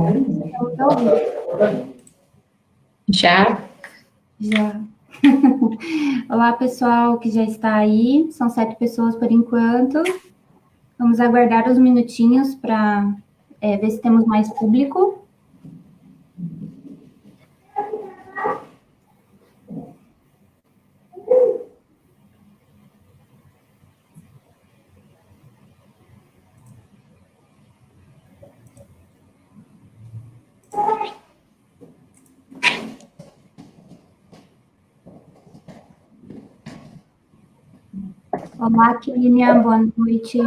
Estamos ao vivo. Já. Olá, pessoal que já está aí. São 7 pessoas por enquanto. Vamos aguardar uns minutinhos para ver se temos mais público. Olá, Kínia, boa noite.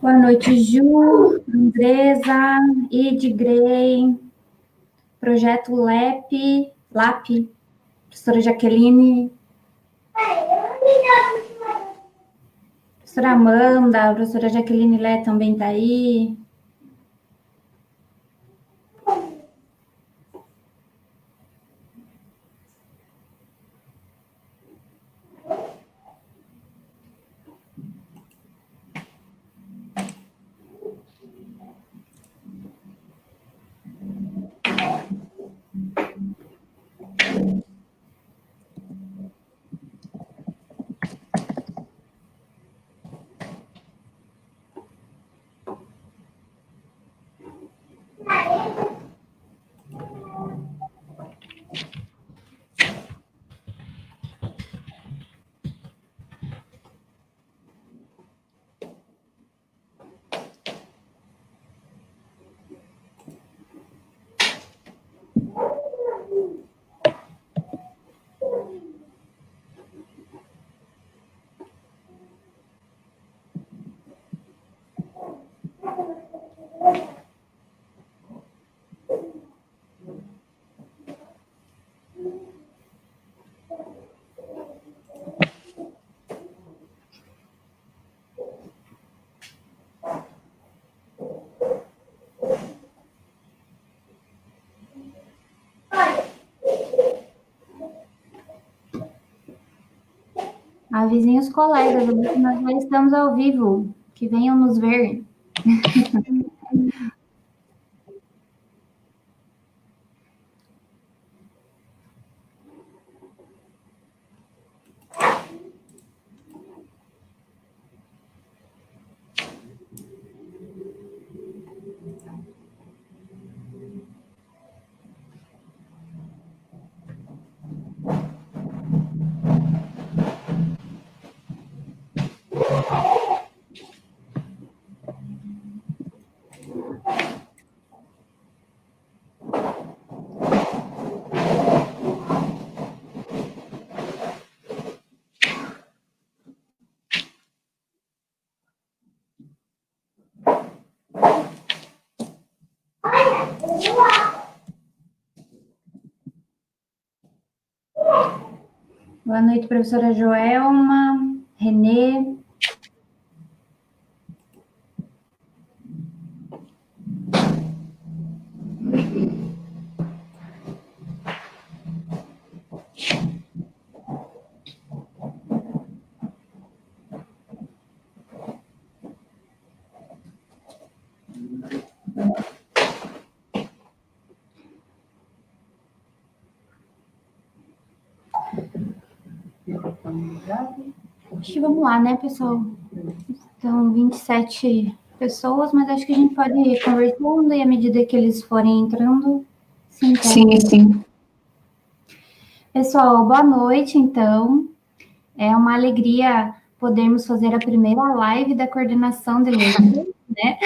Boa noite, Ju, Andresa, Edgrey, Projeto LAP, professora Jaqueline, professora Amanda, a professora Jaqueline Lé também está aí. Avisem os colegas, nós já estamos ao vivo, que venham nos ver. Boa noite, professora Joelma, Renê. Vamos lá, né, pessoal? Então, 27 pessoas, mas acho que a gente pode ir conversando e à medida que eles forem entrando, Sim. Pessoal, boa noite, então. É uma alegria podermos fazer a primeira live da coordenação de leitura, né?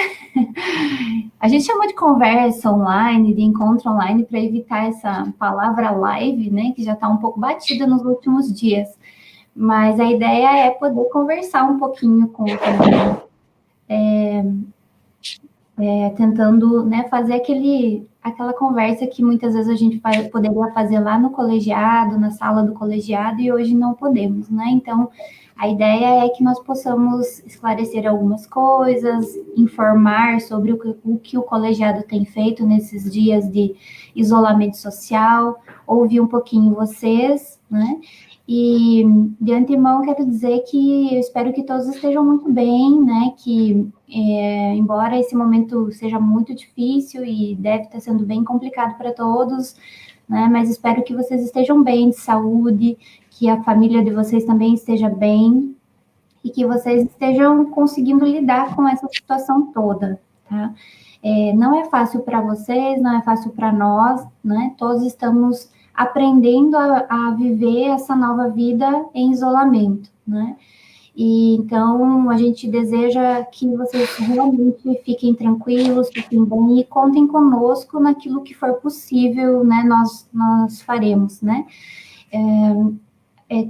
A gente chama de conversa online, de encontro online, para evitar essa palavra live, né? Que já está um pouco batida nos últimos dias. Mas a ideia é poder conversar um pouquinho com o tentando, né, fazer aquela conversa que muitas vezes a gente poderia fazer lá no colegiado, na sala do colegiado, e hoje não podemos, né? Então, a ideia é que nós possamos esclarecer algumas coisas, informar sobre o que o colegiado tem feito nesses dias de isolamento social, ouvir um pouquinho vocês, né? E de antemão quero dizer que eu espero que todos estejam muito bem, né? Que embora esse momento seja muito difícil e deve estar sendo bem complicado para todos, né? Mas espero que vocês estejam bem de saúde, que a família de vocês também esteja bem e que vocês estejam conseguindo lidar com essa situação toda, tá? Não é fácil para vocês, não é fácil para nós, né? Todos estamos aprendendo a viver essa nova vida em isolamento, né? E então a gente deseja que vocês realmente fiquem tranquilos, fiquem bem e contem conosco naquilo que for possível, né? Nós faremos, né?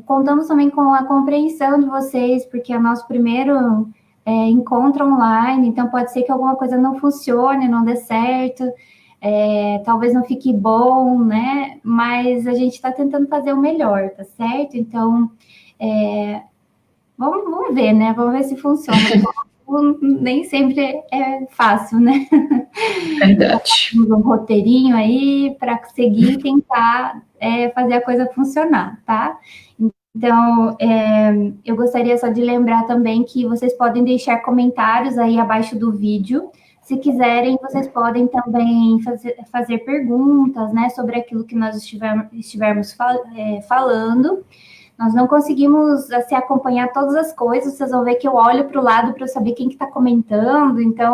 Contamos também com a compreensão de vocês, porque é o nosso primeiro encontro online, então pode ser que alguma coisa não funcione, não dê certo, talvez não fique bom, né? Mas a gente está tentando fazer o melhor, tá certo? Então, vamos ver, né? Vamos ver se funciona. Nem sempre é fácil, né? Verdade. Temos um roteirinho aí para seguir e tentar fazer a coisa funcionar, tá? Então, eu gostaria só de lembrar também que vocês podem deixar comentários aí abaixo do vídeo. Se quiserem, vocês podem também fazer perguntas, né, sobre aquilo que nós estivermos falando. Nós não conseguimos assim, acompanhar todas as coisas, vocês vão ver que eu olho para o lado para eu saber quem que está comentando, então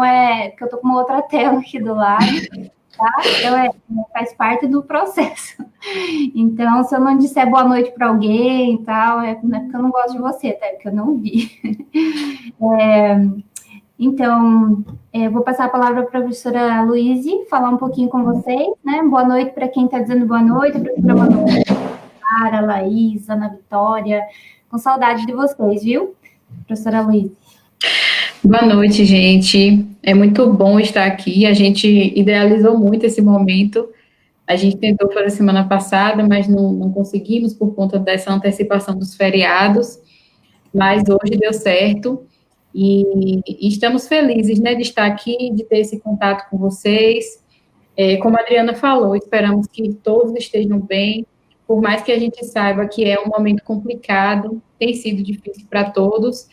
que eu estou com uma outra tela aqui do lado, tá? Então faz parte do processo. Então, se eu não disser boa noite para alguém e tal, não é porque eu não gosto de você, tá? É porque eu não vi. Então, vou passar a palavra para a professora Luíse, falar um pouquinho com vocês, né? Boa noite para quem está dizendo boa noite, professora, boa noite. Sara, Laís, Ana Vitória, com saudade de vocês, viu? Professora Luíse. Boa noite, gente. É muito bom estar aqui. A gente idealizou muito esse momento. A gente tentou fazer semana passada, mas não conseguimos por conta dessa antecipação dos feriados. Mas hoje deu certo. E estamos felizes, né, de estar aqui, de ter esse contato com vocês. Como a Adriana falou, esperamos que todos estejam bem, por mais que a gente saiba que é um momento complicado, tem sido difícil para todos,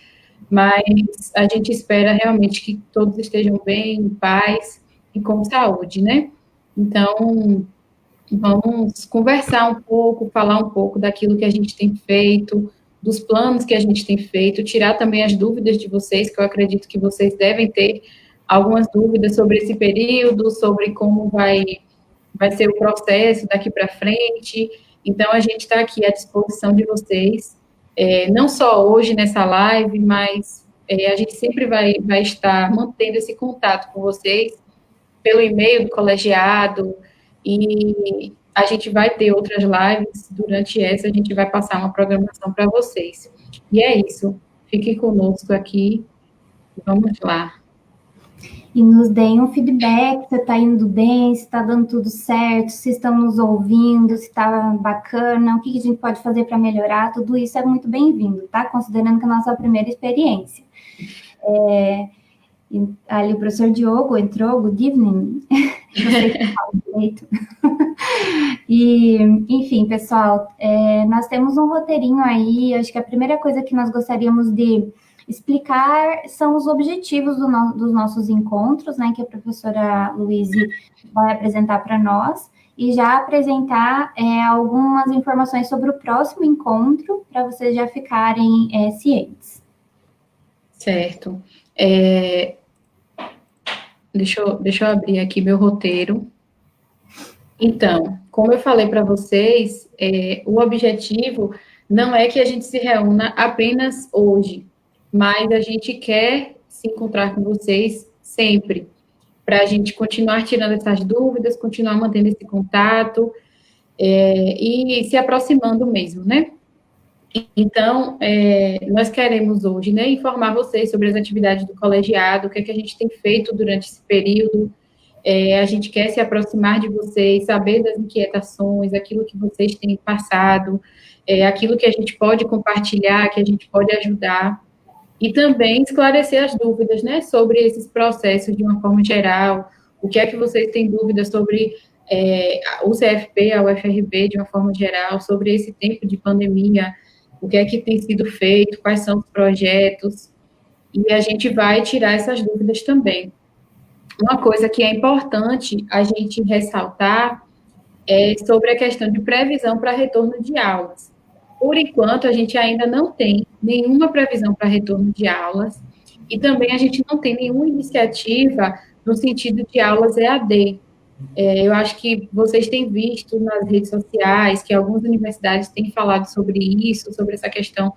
mas a gente espera realmente que todos estejam bem, em paz e com saúde, né? Então, vamos conversar um pouco, falar um pouco daquilo que a gente tem feito, dos planos que a gente tem feito, tirar também as dúvidas de vocês, que eu acredito que vocês devem ter algumas dúvidas sobre esse período, sobre como vai ser o processo daqui para frente. Então, a gente está aqui à disposição de vocês, não só hoje nessa live, mas a gente sempre vai estar mantendo esse contato com vocês pelo e-mail do colegiado, e a gente vai ter outras lives, durante essa a gente vai passar uma programação para vocês. E é isso, fique conosco aqui, vamos lá. E nos deem um feedback, se está indo bem, se está dando tudo certo, se estão nos ouvindo, se está bacana, o que a gente pode fazer para melhorar, tudo isso é muito bem-vindo, tá? Considerando que é a nossa primeira experiência. Ali o professor Diogo entrou, good evening. Não sei se fala direito. E, enfim, pessoal, nós temos um roteirinho aí, acho que a primeira coisa que nós gostaríamos de explicar são os objetivos dos nossos encontros, né, que a professora Luíse vai apresentar para nós, e já apresentar algumas informações sobre o próximo encontro, para vocês já ficarem cientes. Certo. Deixa eu abrir aqui meu roteiro. Então, como eu falei para vocês, o objetivo não é que a gente se reúna apenas hoje, mas a gente quer se encontrar com vocês sempre, para a gente continuar tirando essas dúvidas, continuar mantendo esse contato, e se aproximando mesmo, né? Então, nós queremos hoje, né, informar vocês sobre as atividades do colegiado, o que é que a gente tem feito durante esse período. A gente quer se aproximar de vocês, saber das inquietações, aquilo que vocês têm passado, aquilo que a gente pode compartilhar, que a gente pode ajudar, e também esclarecer as dúvidas, né, sobre esses processos de uma forma geral, o que é que vocês têm dúvidas sobre o CFP, a UFRB, de uma forma geral, sobre esse tempo de pandemia, o que é que tem sido feito, quais são os projetos, e a gente vai tirar essas dúvidas também. Uma coisa que é importante a gente ressaltar é sobre a questão de previsão para retorno de aulas. Por enquanto, a gente ainda não tem nenhuma previsão para retorno de aulas, e também a gente não tem nenhuma iniciativa no sentido de aulas EAD. Eu acho que vocês têm visto nas redes sociais que algumas universidades têm falado sobre isso, sobre essa questão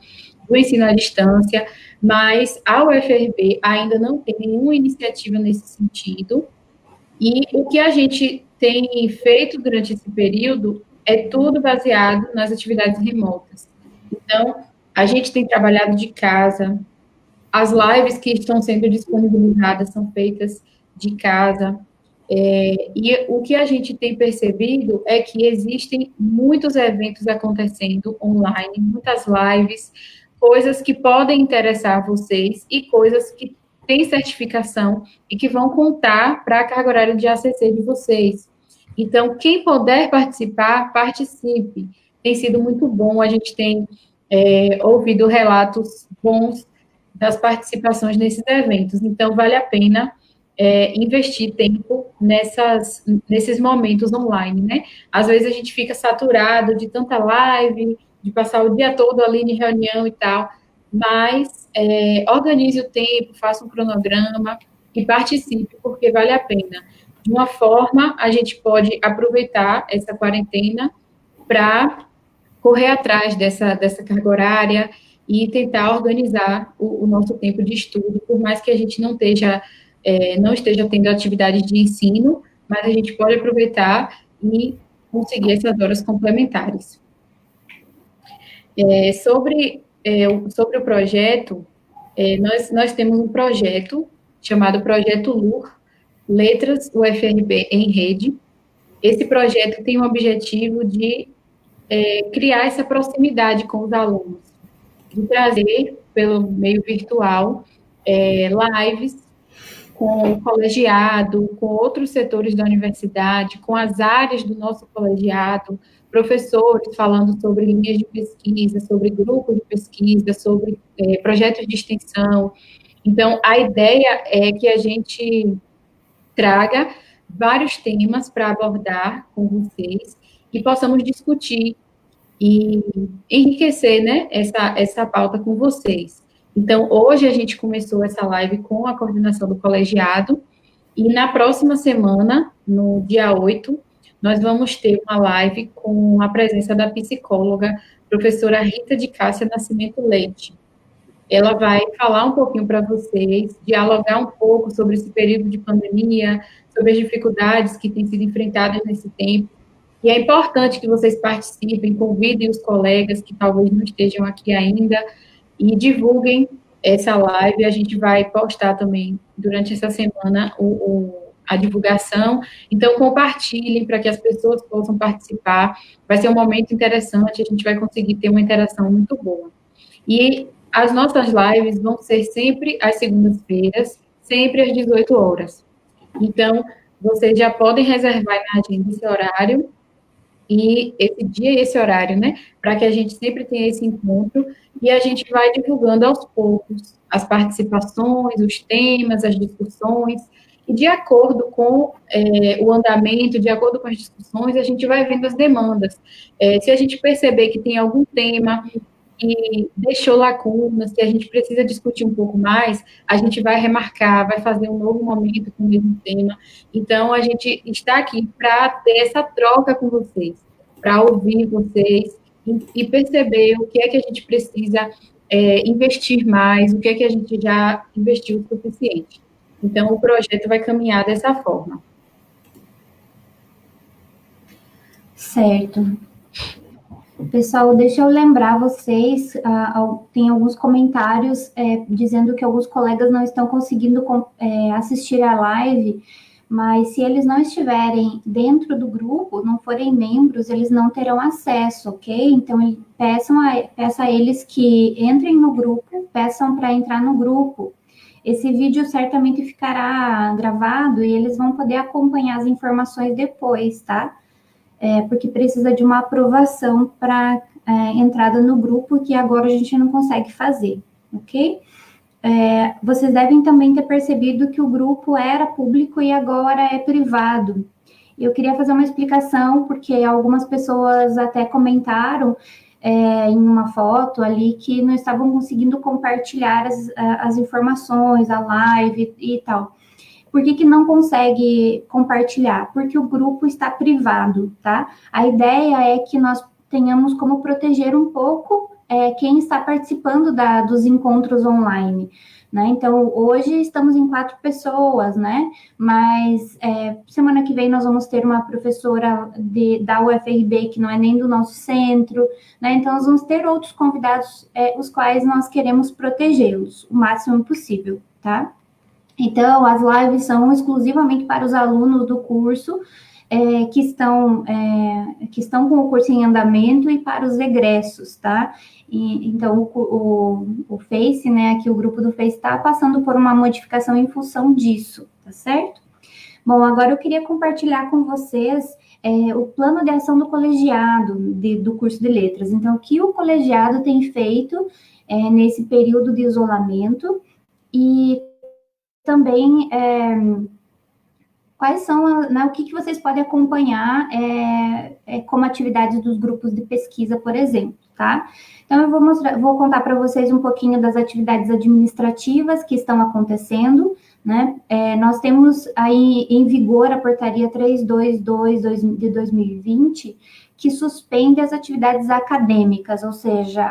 do ensino à distância, mas a UFRB ainda não tem nenhuma iniciativa nesse sentido, e o que a gente tem feito durante esse período é tudo baseado nas atividades remotas. Então, a gente tem trabalhado de casa, as lives que estão sendo disponibilizadas são feitas de casa, e o que a gente tem percebido é que existem muitos eventos acontecendo online, muitas lives, coisas que podem interessar vocês e coisas que têm certificação e que vão contar para a carga horária de ACC de vocês. Então, quem puder participar, participe. Tem sido muito bom, a gente tem ouvido relatos bons das participações nesses eventos. Então, vale a pena investir tempo nesses momentos online, né? Às vezes a gente fica saturado de tanta live, de passar o dia todo ali em reunião e tal, mas organize o tempo, faça um cronograma e participe, porque vale a pena. De uma forma, a gente pode aproveitar essa quarentena para correr atrás dessa carga horária e tentar organizar o nosso tempo de estudo, por mais que a gente não esteja tendo atividades de ensino, mas a gente pode aproveitar e conseguir essas horas complementares. Sobre o projeto, nós temos um projeto chamado Projeto LUR, Letras UFRB em Rede. Esse projeto tem o objetivo de criar essa proximidade com os alunos, de trazer, pelo meio virtual, lives com o colegiado, com outros setores da universidade, com as áreas do nosso colegiado, professores falando sobre linhas de pesquisa, sobre grupos de pesquisa, sobre projetos de extensão. Então, a ideia é que a gente traga vários temas para abordar com vocês e possamos discutir e enriquecer, né, essa pauta com vocês. Então, hoje a gente começou essa live com a coordenação do colegiado, e na próxima semana, no dia 8, nós vamos ter uma live com a presença da psicóloga, professora Rita de Cássia Nascimento Leite. Ela vai falar um pouquinho para vocês, dialogar um pouco sobre esse período de pandemia, sobre as dificuldades que têm sido enfrentadas nesse tempo. E é importante que vocês participem, convidem os colegas que talvez não estejam aqui ainda e divulguem essa live. A gente vai postar também durante essa semana a divulgação. Então, compartilhem para que as pessoas possam participar. Vai ser um momento interessante, a gente vai conseguir ter uma interação muito boa. E as nossas lives vão ser sempre às segundas-feiras, sempre às 18 horas. Então, vocês já podem reservar na agenda esse horário, e esse dia e esse horário, né, para que a gente sempre tenha esse encontro, e a gente vai divulgando aos poucos as participações, os temas, as discussões, E de acordo com o andamento, de acordo com as discussões, a gente vai vendo as demandas. Se a gente perceber que tem algum tema que deixou lacunas, que a gente precisa discutir um pouco mais, a gente vai remarcar, vai fazer um novo momento com o mesmo tema. Então, a gente está aqui para ter essa troca com vocês, para ouvir vocês e perceber o que é que a gente precisa investir mais, o que é que a gente já investiu o suficiente. Então, o projeto vai caminhar dessa forma. Certo. Pessoal, deixa eu lembrar vocês, tem alguns comentários dizendo que alguns colegas não estão conseguindo assistir a live, mas se eles não estiverem dentro do grupo, não forem membros, eles não terão acesso, ok? Então, peça a eles que entrem no grupo, peçam para entrar no grupo. Esse vídeo certamente ficará gravado e eles vão poder acompanhar as informações depois, tá? Porque precisa de uma aprovação para entrada no grupo, que agora a gente não consegue fazer, ok? Vocês devem também ter percebido que o grupo era público e agora é privado. Eu queria fazer uma explicação, porque algumas pessoas até comentaram em uma foto ali que não estavam conseguindo compartilhar as informações, a live e tal. Por que não consegue compartilhar? Porque o grupo está privado, tá? A ideia é que nós tenhamos como proteger um pouco quem está participando dos encontros online, né? Então, hoje estamos em 4 pessoas, né? Mas semana que vem nós vamos ter uma professora da UFRB, que não é nem do nosso centro, né? Então, nós vamos ter outros convidados, os quais nós queremos protegê-los o máximo possível, tá? Então, as lives são exclusivamente para os alunos do curso que estão com o curso em andamento e para os egressos, tá? Então, o Face, né, aqui o grupo do Face está passando por uma modificação em função disso, tá certo? Bom, agora eu queria compartilhar com vocês o plano de ação do colegiado do curso de letras. Então, o que o colegiado tem feito nesse período de isolamento e também quais são, né, o que vocês podem acompanhar como atividades dos grupos de pesquisa, por exemplo, tá? Então, eu vou contar para vocês um pouquinho das atividades administrativas que estão acontecendo, né? Nós temos aí em vigor a portaria 322 de 2020, que suspende as atividades acadêmicas, ou seja,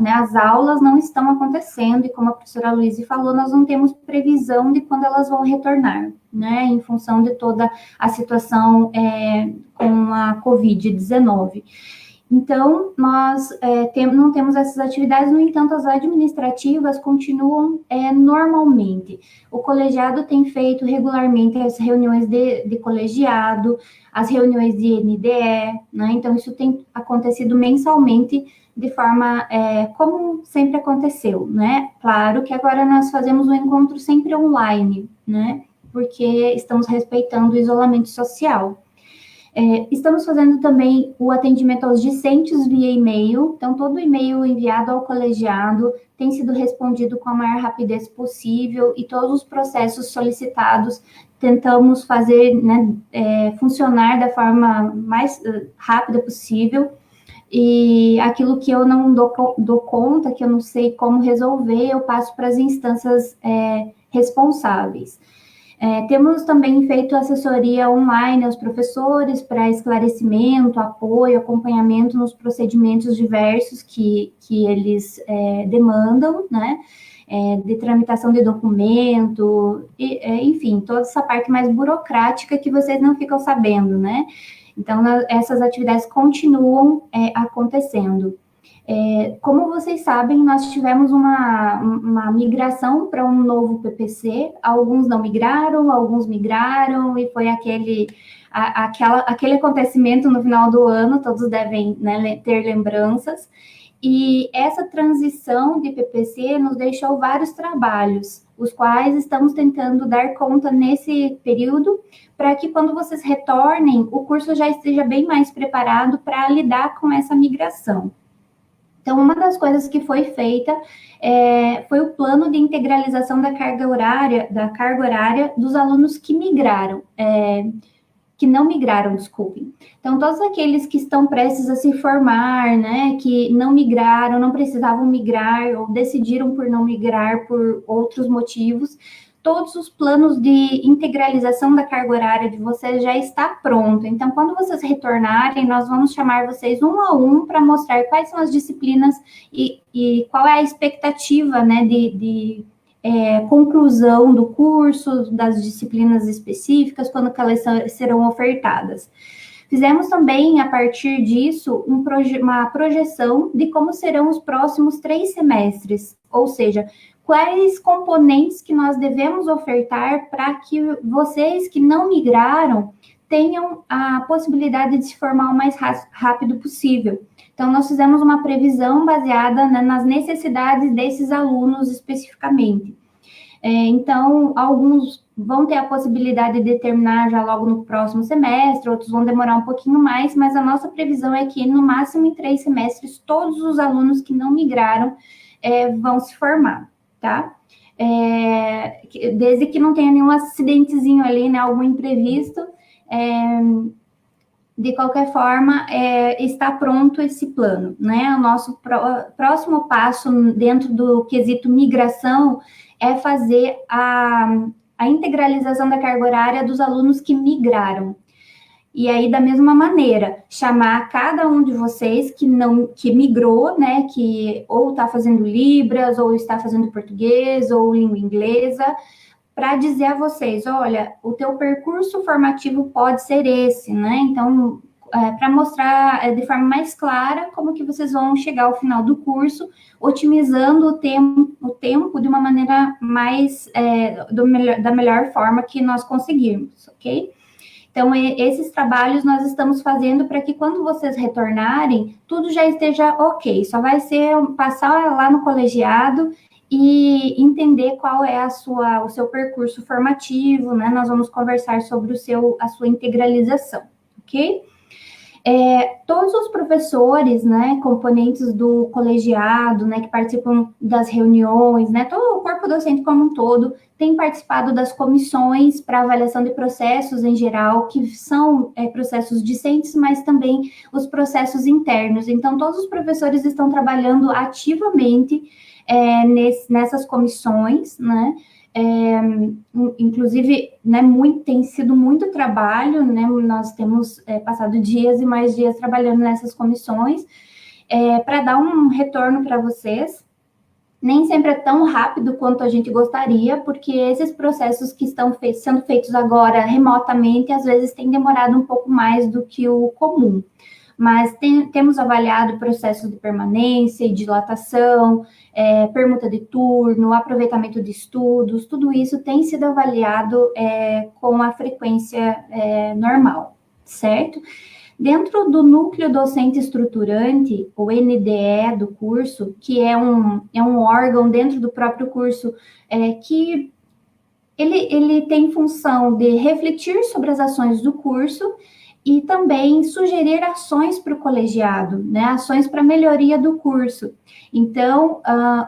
né, as aulas não estão acontecendo, e como a professora Luísa falou, nós não temos previsão de quando elas vão retornar, né, em função de toda a situação com a Covid-19. Então, nós não temos essas atividades, no entanto, as administrativas continuam normalmente. O colegiado tem feito regularmente as reuniões de colegiado, as reuniões de NDE, né? Então, isso tem acontecido mensalmente de forma como sempre aconteceu, né? Claro que agora nós fazemos um encontro sempre online, né? Porque estamos respeitando o isolamento social. Estamos fazendo também o atendimento aos discentes via e-mail, então todo e-mail enviado ao colegiado tem sido respondido com a maior rapidez possível e todos os processos solicitados tentamos fazer, né, funcionar da forma mais rápida possível, e aquilo que eu não dou conta, que eu não sei como resolver, eu passo para as instâncias responsáveis. Temos também feito assessoria online aos professores para esclarecimento, apoio, acompanhamento nos procedimentos diversos que eles demandam, né? De tramitação de documento, enfim, toda essa parte mais burocrática que vocês não ficam sabendo, né? Então, essas atividades continuam acontecendo. Como vocês sabem, nós tivemos uma migração para um novo PPC, alguns não migraram, alguns migraram, e foi aquele acontecimento no final do ano, todos devem, né, ter lembranças, e essa transição de PPC nos deixou vários trabalhos, os quais estamos tentando dar conta nesse período, para que quando vocês retornem, o curso já esteja bem mais preparado para lidar com essa migração. Então, uma das coisas que foi feita foi o plano de integralização da carga horária dos alunos que migraram, que não migraram, desculpem. Então, todos aqueles que estão prestes a se formar, né, que não migraram, não precisavam migrar ou decidiram por não migrar por outros motivos, todos os planos de integralização da carga horária de vocês já está pronto. Então, quando vocês retornarem, nós vamos chamar vocês um a um para mostrar quais são as disciplinas e qual é a expectativa, né, de conclusão do curso, das disciplinas específicas, quando que elas serão ofertadas. Fizemos também, a partir disso, uma projeção de como serão os próximos 3 semestres, ou seja, quais componentes que nós devemos ofertar para que vocês que não migraram tenham a possibilidade de se formar o mais rápido possível. Então, nós fizemos uma previsão baseada, né, nas necessidades desses alunos especificamente. Então, alguns vão ter a possibilidade de terminar já logo no próximo semestre, outros vão demorar um pouquinho mais, mas a nossa previsão é que, no máximo em 3 semestres, todos os alunos que não migraram vão se formar, tá? Desde que não tenha nenhum acidentezinho ali, né, algum imprevisto, de qualquer forma, está pronto esse plano, né? O nosso próximo passo dentro do quesito migração é fazer a integralização da carga horária dos alunos que migraram. E aí, da mesma maneira, chamar cada um de vocês que migrou, né? Que ou está fazendo Libras, ou está fazendo português, ou língua inglesa, para dizer a vocês, olha, o teu percurso formativo pode ser esse, né? Então, para mostrar de forma mais clara como que vocês vão chegar ao final do curso, otimizando o tempo de uma maneira mais, da melhor forma que nós conseguirmos, ok? Então, esses trabalhos nós estamos fazendo para que quando vocês retornarem, tudo já esteja ok, só vai ser passar lá no colegiado e entender qual é o seu percurso formativo, né? Nós vamos conversar sobre a sua integralização, ok? Todos os professores, né, componentes do colegiado, né, que participam das reuniões, né, todo o corpo docente como um todo, tem participado das comissões para avaliação de processos em geral, que são processos discentes, mas também os processos internos. Então, todos os professores estão trabalhando ativamente nessas comissões, né? Inclusive, né, tem sido muito trabalho, né? Nós temos passado dias e mais dias trabalhando nessas comissões para dar um retorno para vocês. Nem sempre é tão rápido quanto a gente gostaria, porque esses processos que estão sendo feitos agora remotamente, às vezes têm demorado um pouco mais do que o comum. Mas temos avaliado processos de permanência e dilatação, permuta de turno, aproveitamento de estudos, tudo isso tem sido avaliado com a frequência normal, certo? Dentro do núcleo docente estruturante, o NDE do curso, que é um órgão dentro do próprio curso que ele tem função de refletir sobre as ações do curso e também sugerir ações para o colegiado, né? Ações para melhoria do curso. Então,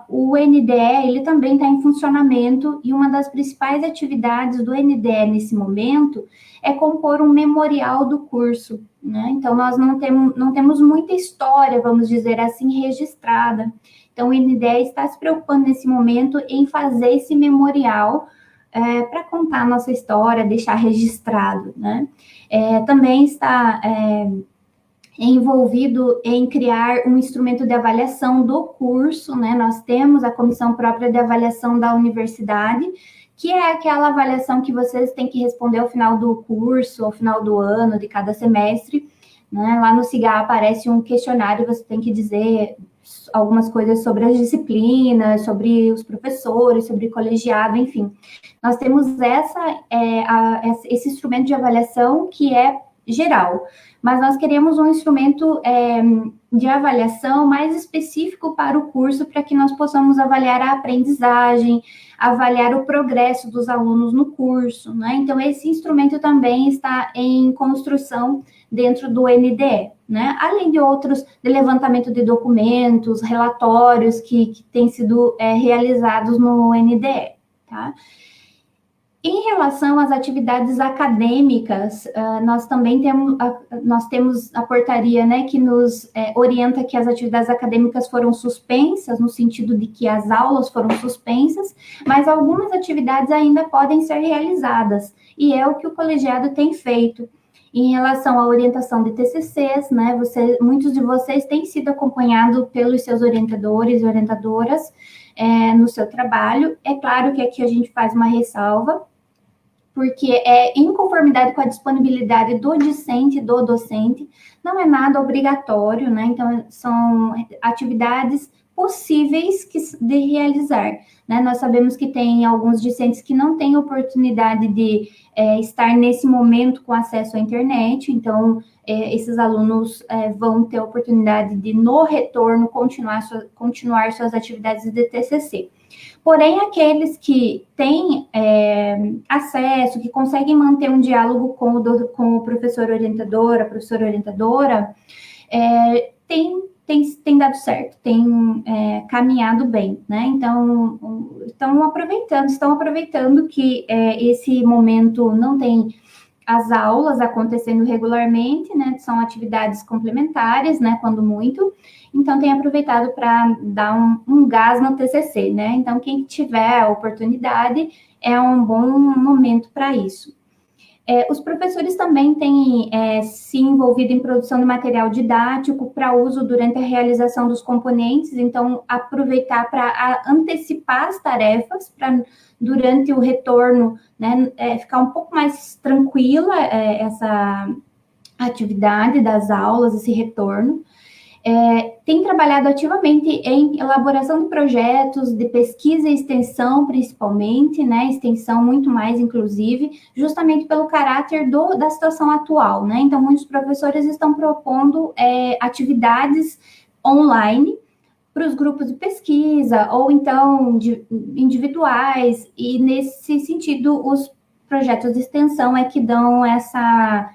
o NDE, ele também está em funcionamento e uma das principais atividades do NDE nesse momento é compor um memorial do curso, né? Então, nós não temos muita história, vamos dizer assim, registrada. Então, o NDE está se preocupando nesse momento em fazer esse memorial para contar a nossa história, deixar registrado, né? Também está envolvido em criar um instrumento de avaliação do curso, né? Nós temos a comissão própria de avaliação da universidade, que é aquela avaliação que vocês têm que responder ao final do curso, ao final do ano, de cada semestre, né? Lá no CIGA aparece um questionário, você tem que dizer algumas coisas sobre as disciplinas, sobre os professores, sobre o colegiado, enfim. Nós temos esse instrumento de avaliação que é geral, mas nós queremos um instrumento de avaliação mais específico para o curso, para que nós possamos avaliar a aprendizagem, avaliar o progresso dos alunos no curso, né? Então, esse instrumento também está em construção dentro do NDE, né? Além de outros, de levantamento de documentos, relatórios que têm sido realizados no NDE, tá? Em relação às atividades acadêmicas, nós também temos a portaria, né, que nos orienta que as atividades acadêmicas foram suspensas, no sentido de que as aulas foram suspensas, mas algumas atividades ainda podem ser realizadas, e é o que o colegiado tem feito. Em relação à orientação de TCCs, né, muitos de vocês têm sido acompanhados pelos seus orientadores e orientadoras no seu trabalho. É claro que aqui a gente faz uma ressalva, porque é em conformidade com a disponibilidade do discente e do docente, não é nada obrigatório, né? Então, são atividades possíveis de realizar, né? Nós sabemos que tem alguns discentes que não têm oportunidade de estar nesse momento com acesso à internet, então, esses alunos vão ter a oportunidade de, no retorno, continuar suas atividades de TCC. Porém, aqueles que têm acesso, que conseguem manter um diálogo com o professor orientador, a professora orientadora, tem dado certo, tem caminhado bem, né? Então, estão aproveitando que esse momento não tem as aulas acontecendo regularmente, né? São atividades complementares, né? Quando muito. Então, tem aproveitado para dar um gás no TCC, né? Então, quem tiver a oportunidade, é um bom momento para isso. Os professores também têm se envolvido em produção de material didático para uso durante a realização dos componentes, então, aproveitar para antecipar as tarefas, para durante o retorno, né, ficar um pouco mais tranquila essa atividade das aulas, esse retorno. Tem trabalhado ativamente em elaboração de projetos de pesquisa e extensão, principalmente, né, extensão muito mais, inclusive, justamente pelo caráter da situação atual, né, então muitos professores estão propondo atividades online para os grupos de pesquisa, ou então individuais, e nesse sentido, os projetos de extensão que dão essa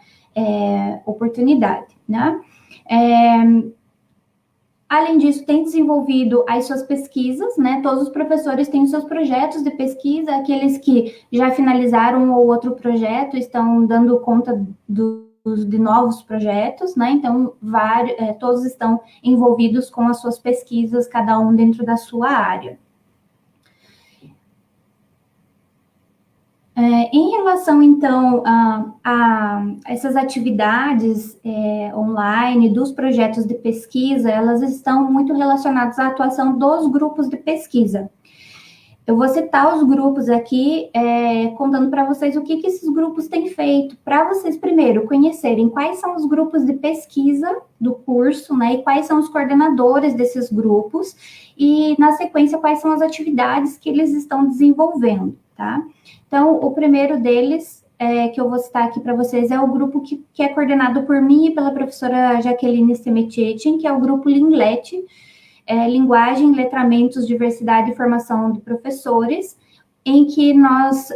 oportunidade, né. Além disso, tem desenvolvido as suas pesquisas, né? Todos os professores têm os seus projetos de pesquisa, aqueles que já finalizaram um ou outro projeto estão dando conta de novos projetos, né? Então, todos estão envolvidos com as suas pesquisas, cada um dentro da sua área. Em relação, então, a essas atividades online dos projetos de pesquisa, elas estão muito relacionadas à atuação dos grupos de pesquisa. Eu vou citar os grupos aqui, contando para vocês o que esses grupos têm feito, para vocês, primeiro, conhecerem quais são os grupos de pesquisa do curso, né, e quais são os coordenadores desses grupos, e, na sequência, quais são as atividades que eles estão desenvolvendo, tá? Então, o primeiro deles, que eu vou citar aqui para vocês, é o grupo que é coordenado por mim e pela professora Jaqueline Semetietin, que é o grupo Linlet, Linguagem, Letramentos, Diversidade e Formação de Professores, em que nós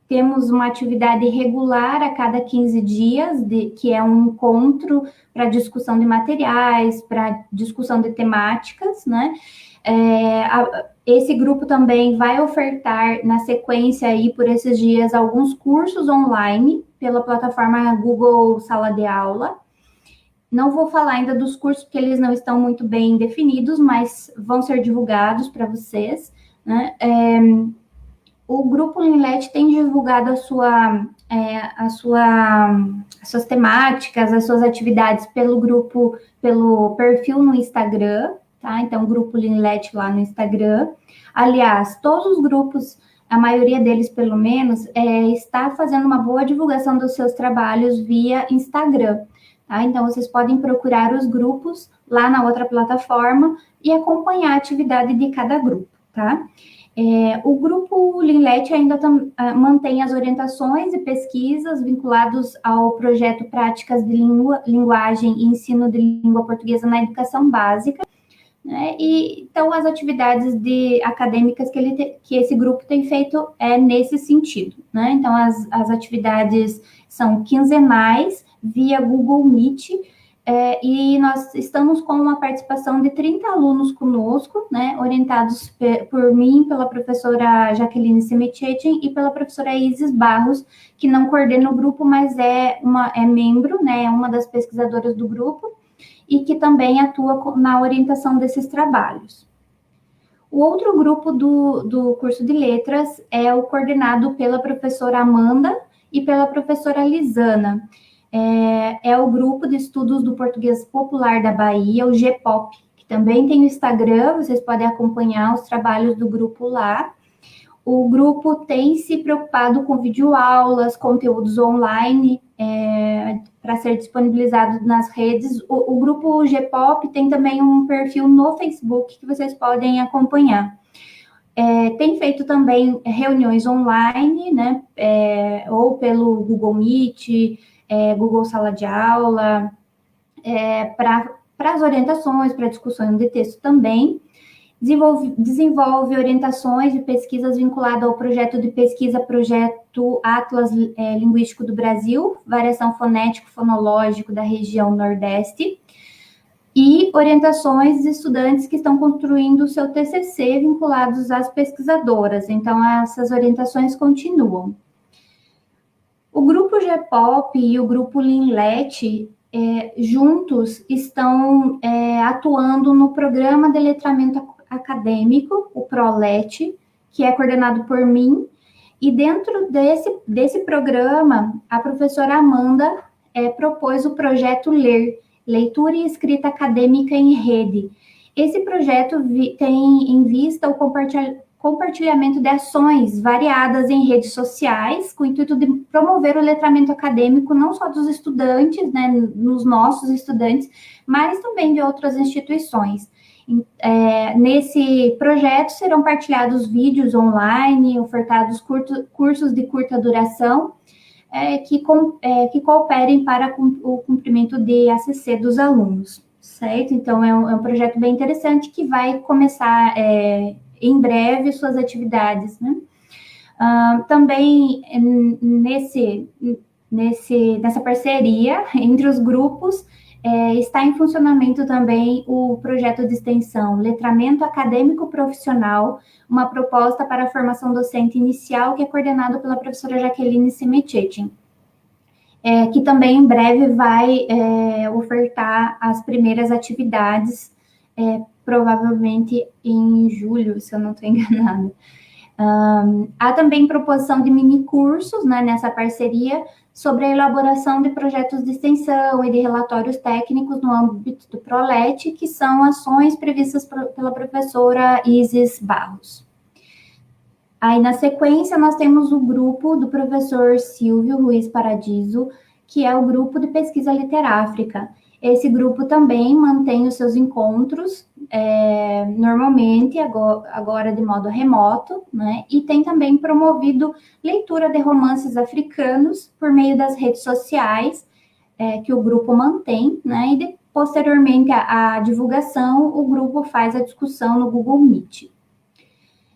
temos uma atividade regular a cada 15 dias, que é um encontro para discussão de materiais, para discussão de temáticas, né? Esse grupo também vai ofertar, na sequência aí, por esses dias, alguns cursos online pela plataforma Google Sala de Aula. Não vou falar ainda dos cursos, porque eles não estão muito bem definidos, mas vão ser divulgados para vocês, né? O Grupo Linlet tem divulgado as suas temáticas, as suas atividades pelo perfil no Instagram, tá? Então, Grupo Linlet lá no Instagram. Aliás, todos os grupos, a maioria deles, pelo menos, está fazendo uma boa divulgação dos seus trabalhos via Instagram, tá? Então, vocês podem procurar os grupos lá na outra plataforma e acompanhar a atividade de cada grupo, tá? O Grupo Linlet ainda mantém as orientações e pesquisas vinculados ao projeto Práticas de Linguagem e Ensino de Língua Portuguesa na Educação Básica, né? E então as atividades acadêmicas que esse grupo tem feito é nesse sentido, né? Então as atividades são quinzenais via Google Meet, e nós estamos com uma participação de 30 alunos conosco, né, orientados por mim, pela professora Jaqueline Semetietchen e pela professora Isis Barros, que não coordena o grupo, mas é membro, né, é uma das pesquisadoras do grupo, e que também atua na orientação desses trabalhos. O outro grupo do curso de letras é o coordenado pela professora Amanda e pela professora Lisana. É o grupo de estudos do português popular da Bahia, o GPOP, que também tem o Instagram, vocês podem acompanhar os trabalhos do grupo lá. O grupo tem se preocupado com videoaulas, conteúdos online, para ser disponibilizado nas redes. O grupo GPOP tem também um perfil no Facebook que vocês podem acompanhar. Tem feito também reuniões online, né, ou pelo Google Meet, Google Sala de Aula, para as orientações, para discussões de texto também. Desenvolve orientações e pesquisas vinculadas ao projeto de pesquisa, projeto Atlas Linguístico do Brasil, variação fonético-fonológico da região Nordeste, e orientações de estudantes que estão construindo o seu TCC vinculados às pesquisadoras. Então, essas orientações continuam. O grupo GPOP e o grupo Linlet, juntos, estão atuando no programa de letramento acadêmico, o ProLet, que é coordenado por mim, e dentro desse programa, a professora Amanda propôs o projeto LER, Leitura e Escrita Acadêmica em Rede. Esse projeto tem em vista o compartilhamento de ações variadas em redes sociais, com o intuito de promover o letramento acadêmico, não só dos estudantes, né, nos nossos estudantes, mas também de outras instituições. Nesse projeto serão partilhados vídeos online, ofertados cursos de curta duração, que cooperem para o cumprimento de ACC dos alunos, certo? Então, é um projeto bem interessante que vai começar em breve suas atividades, né? Também nessa parceria entre os grupos, está em funcionamento também o projeto de extensão Letramento Acadêmico Profissional, uma proposta para a formação docente inicial, que é coordenado pela professora Jaqueline Semetietchen, que também em breve vai ofertar as primeiras atividades, provavelmente em julho, se eu não estou enganada. Há também proposição de mini-cursos, né, nessa parceria, sobre a elaboração de projetos de extensão e de relatórios técnicos no âmbito do ProLet, que são ações previstas pela professora Isis Barros. Aí, na sequência, nós temos o grupo do professor Silvio Ruiz Paradiso, que é o grupo de pesquisa Literáfrica. Esse grupo também mantém os seus encontros, normalmente, agora de modo remoto, né? E tem também promovido leitura de romances africanos por meio das redes sociais, que o grupo mantém, né? E posteriormente à divulgação, o grupo faz a discussão no Google Meet.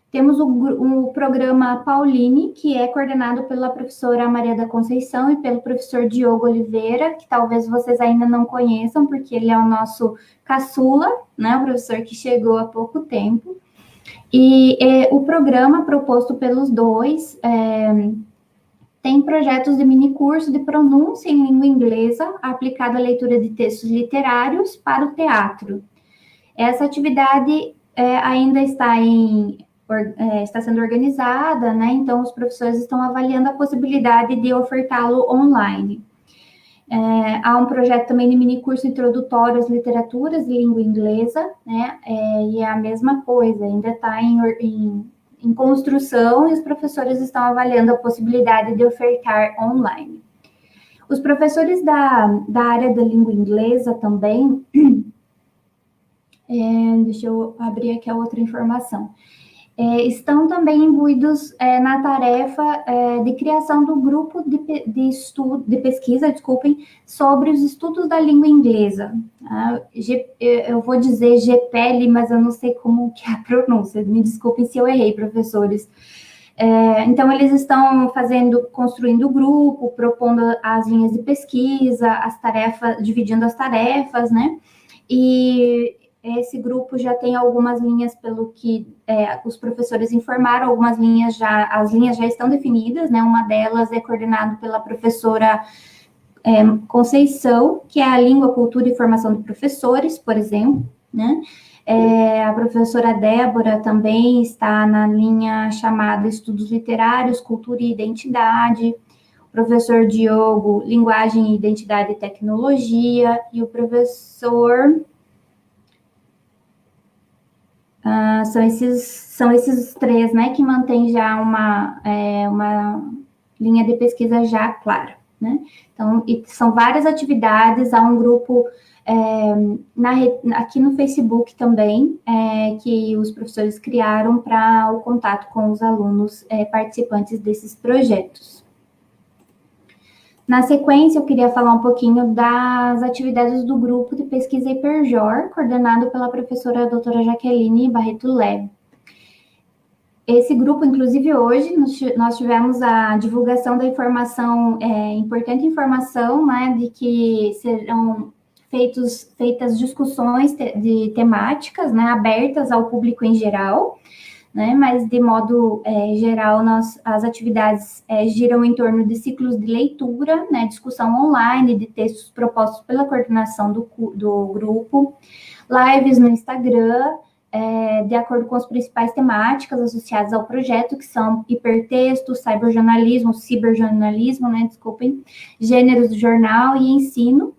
Temos o programa Pauline, que é coordenado pela professora Maria da Conceição e pelo professor Diogo Oliveira, que talvez vocês ainda não conheçam, porque ele é o nosso caçula, né, o professor que chegou há pouco tempo. E o programa proposto pelos dois tem projetos de minicurso de pronúncia em língua inglesa, aplicado à leitura de textos literários para o teatro. Essa atividade ainda está sendo organizada, né? Então, os professores estão avaliando a possibilidade de ofertá-lo online. Há um projeto também de minicurso introdutório às literaturas de língua inglesa, né? E é a mesma coisa, ainda está em construção, e os professores estão avaliando a possibilidade de ofertar online. Os professores da área da língua inglesa também, deixa eu abrir aqui a outra informação. estão também imbuídos na tarefa de criação do grupo de pesquisa, desculpem, sobre os estudos da língua inglesa. Eu vou dizer GPL, mas eu não sei como que é a pronúncia, me desculpem se eu errei, professores. Então, eles estão construindo o grupo, propondo as linhas de pesquisa, as tarefas, dividindo as tarefas, né? E esse grupo já tem algumas linhas, pelo que os professores informaram, as linhas já estão definidas, né? Uma delas é coordenada pela professora Conceição, que é a língua, cultura e formação de professores, por exemplo, né? A professora Débora também está na linha chamada Estudos Literários, Cultura e Identidade. O professor Diogo, Linguagem, Identidade e Tecnologia. E o professor... são esses três, né, que mantém já uma linha de pesquisa já clara, né? Então, são várias atividades, há um grupo aqui no Facebook também, que os professores criaram para o contato com os alunos participantes desses projetos. Na sequência, eu queria falar um pouquinho das atividades do grupo de pesquisa Hiperjor, coordenado pela professora doutora Jaqueline Barreto Leve. Esse grupo, inclusive hoje, nós tivemos a divulgação da informação, importante informação, né, de que serão feitas discussões de temáticas, né, abertas ao público em geral, né, mas de modo geral, as atividades giram em torno de ciclos de leitura, né, discussão online de textos propostos pela coordenação do grupo, lives no Instagram, de acordo com as principais temáticas associadas ao projeto, que são hipertexto, ciberjornalismo, né, desculpem, gêneros do jornal e ensino.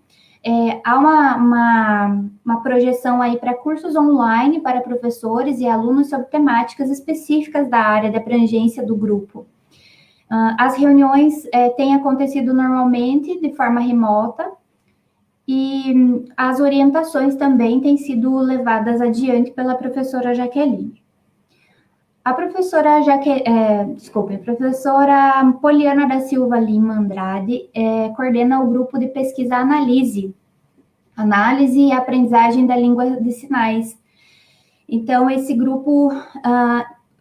Há uma projeção aí para cursos online para professores e alunos sobre temáticas específicas da área de abrangência do grupo. As reuniões têm acontecido normalmente de forma remota e as orientações também têm sido levadas adiante pela professora Jaqueline. A professora Poliana da Silva Lima Andrade coordena o grupo de pesquisa Análise e aprendizagem da língua de sinais. Então, esse grupo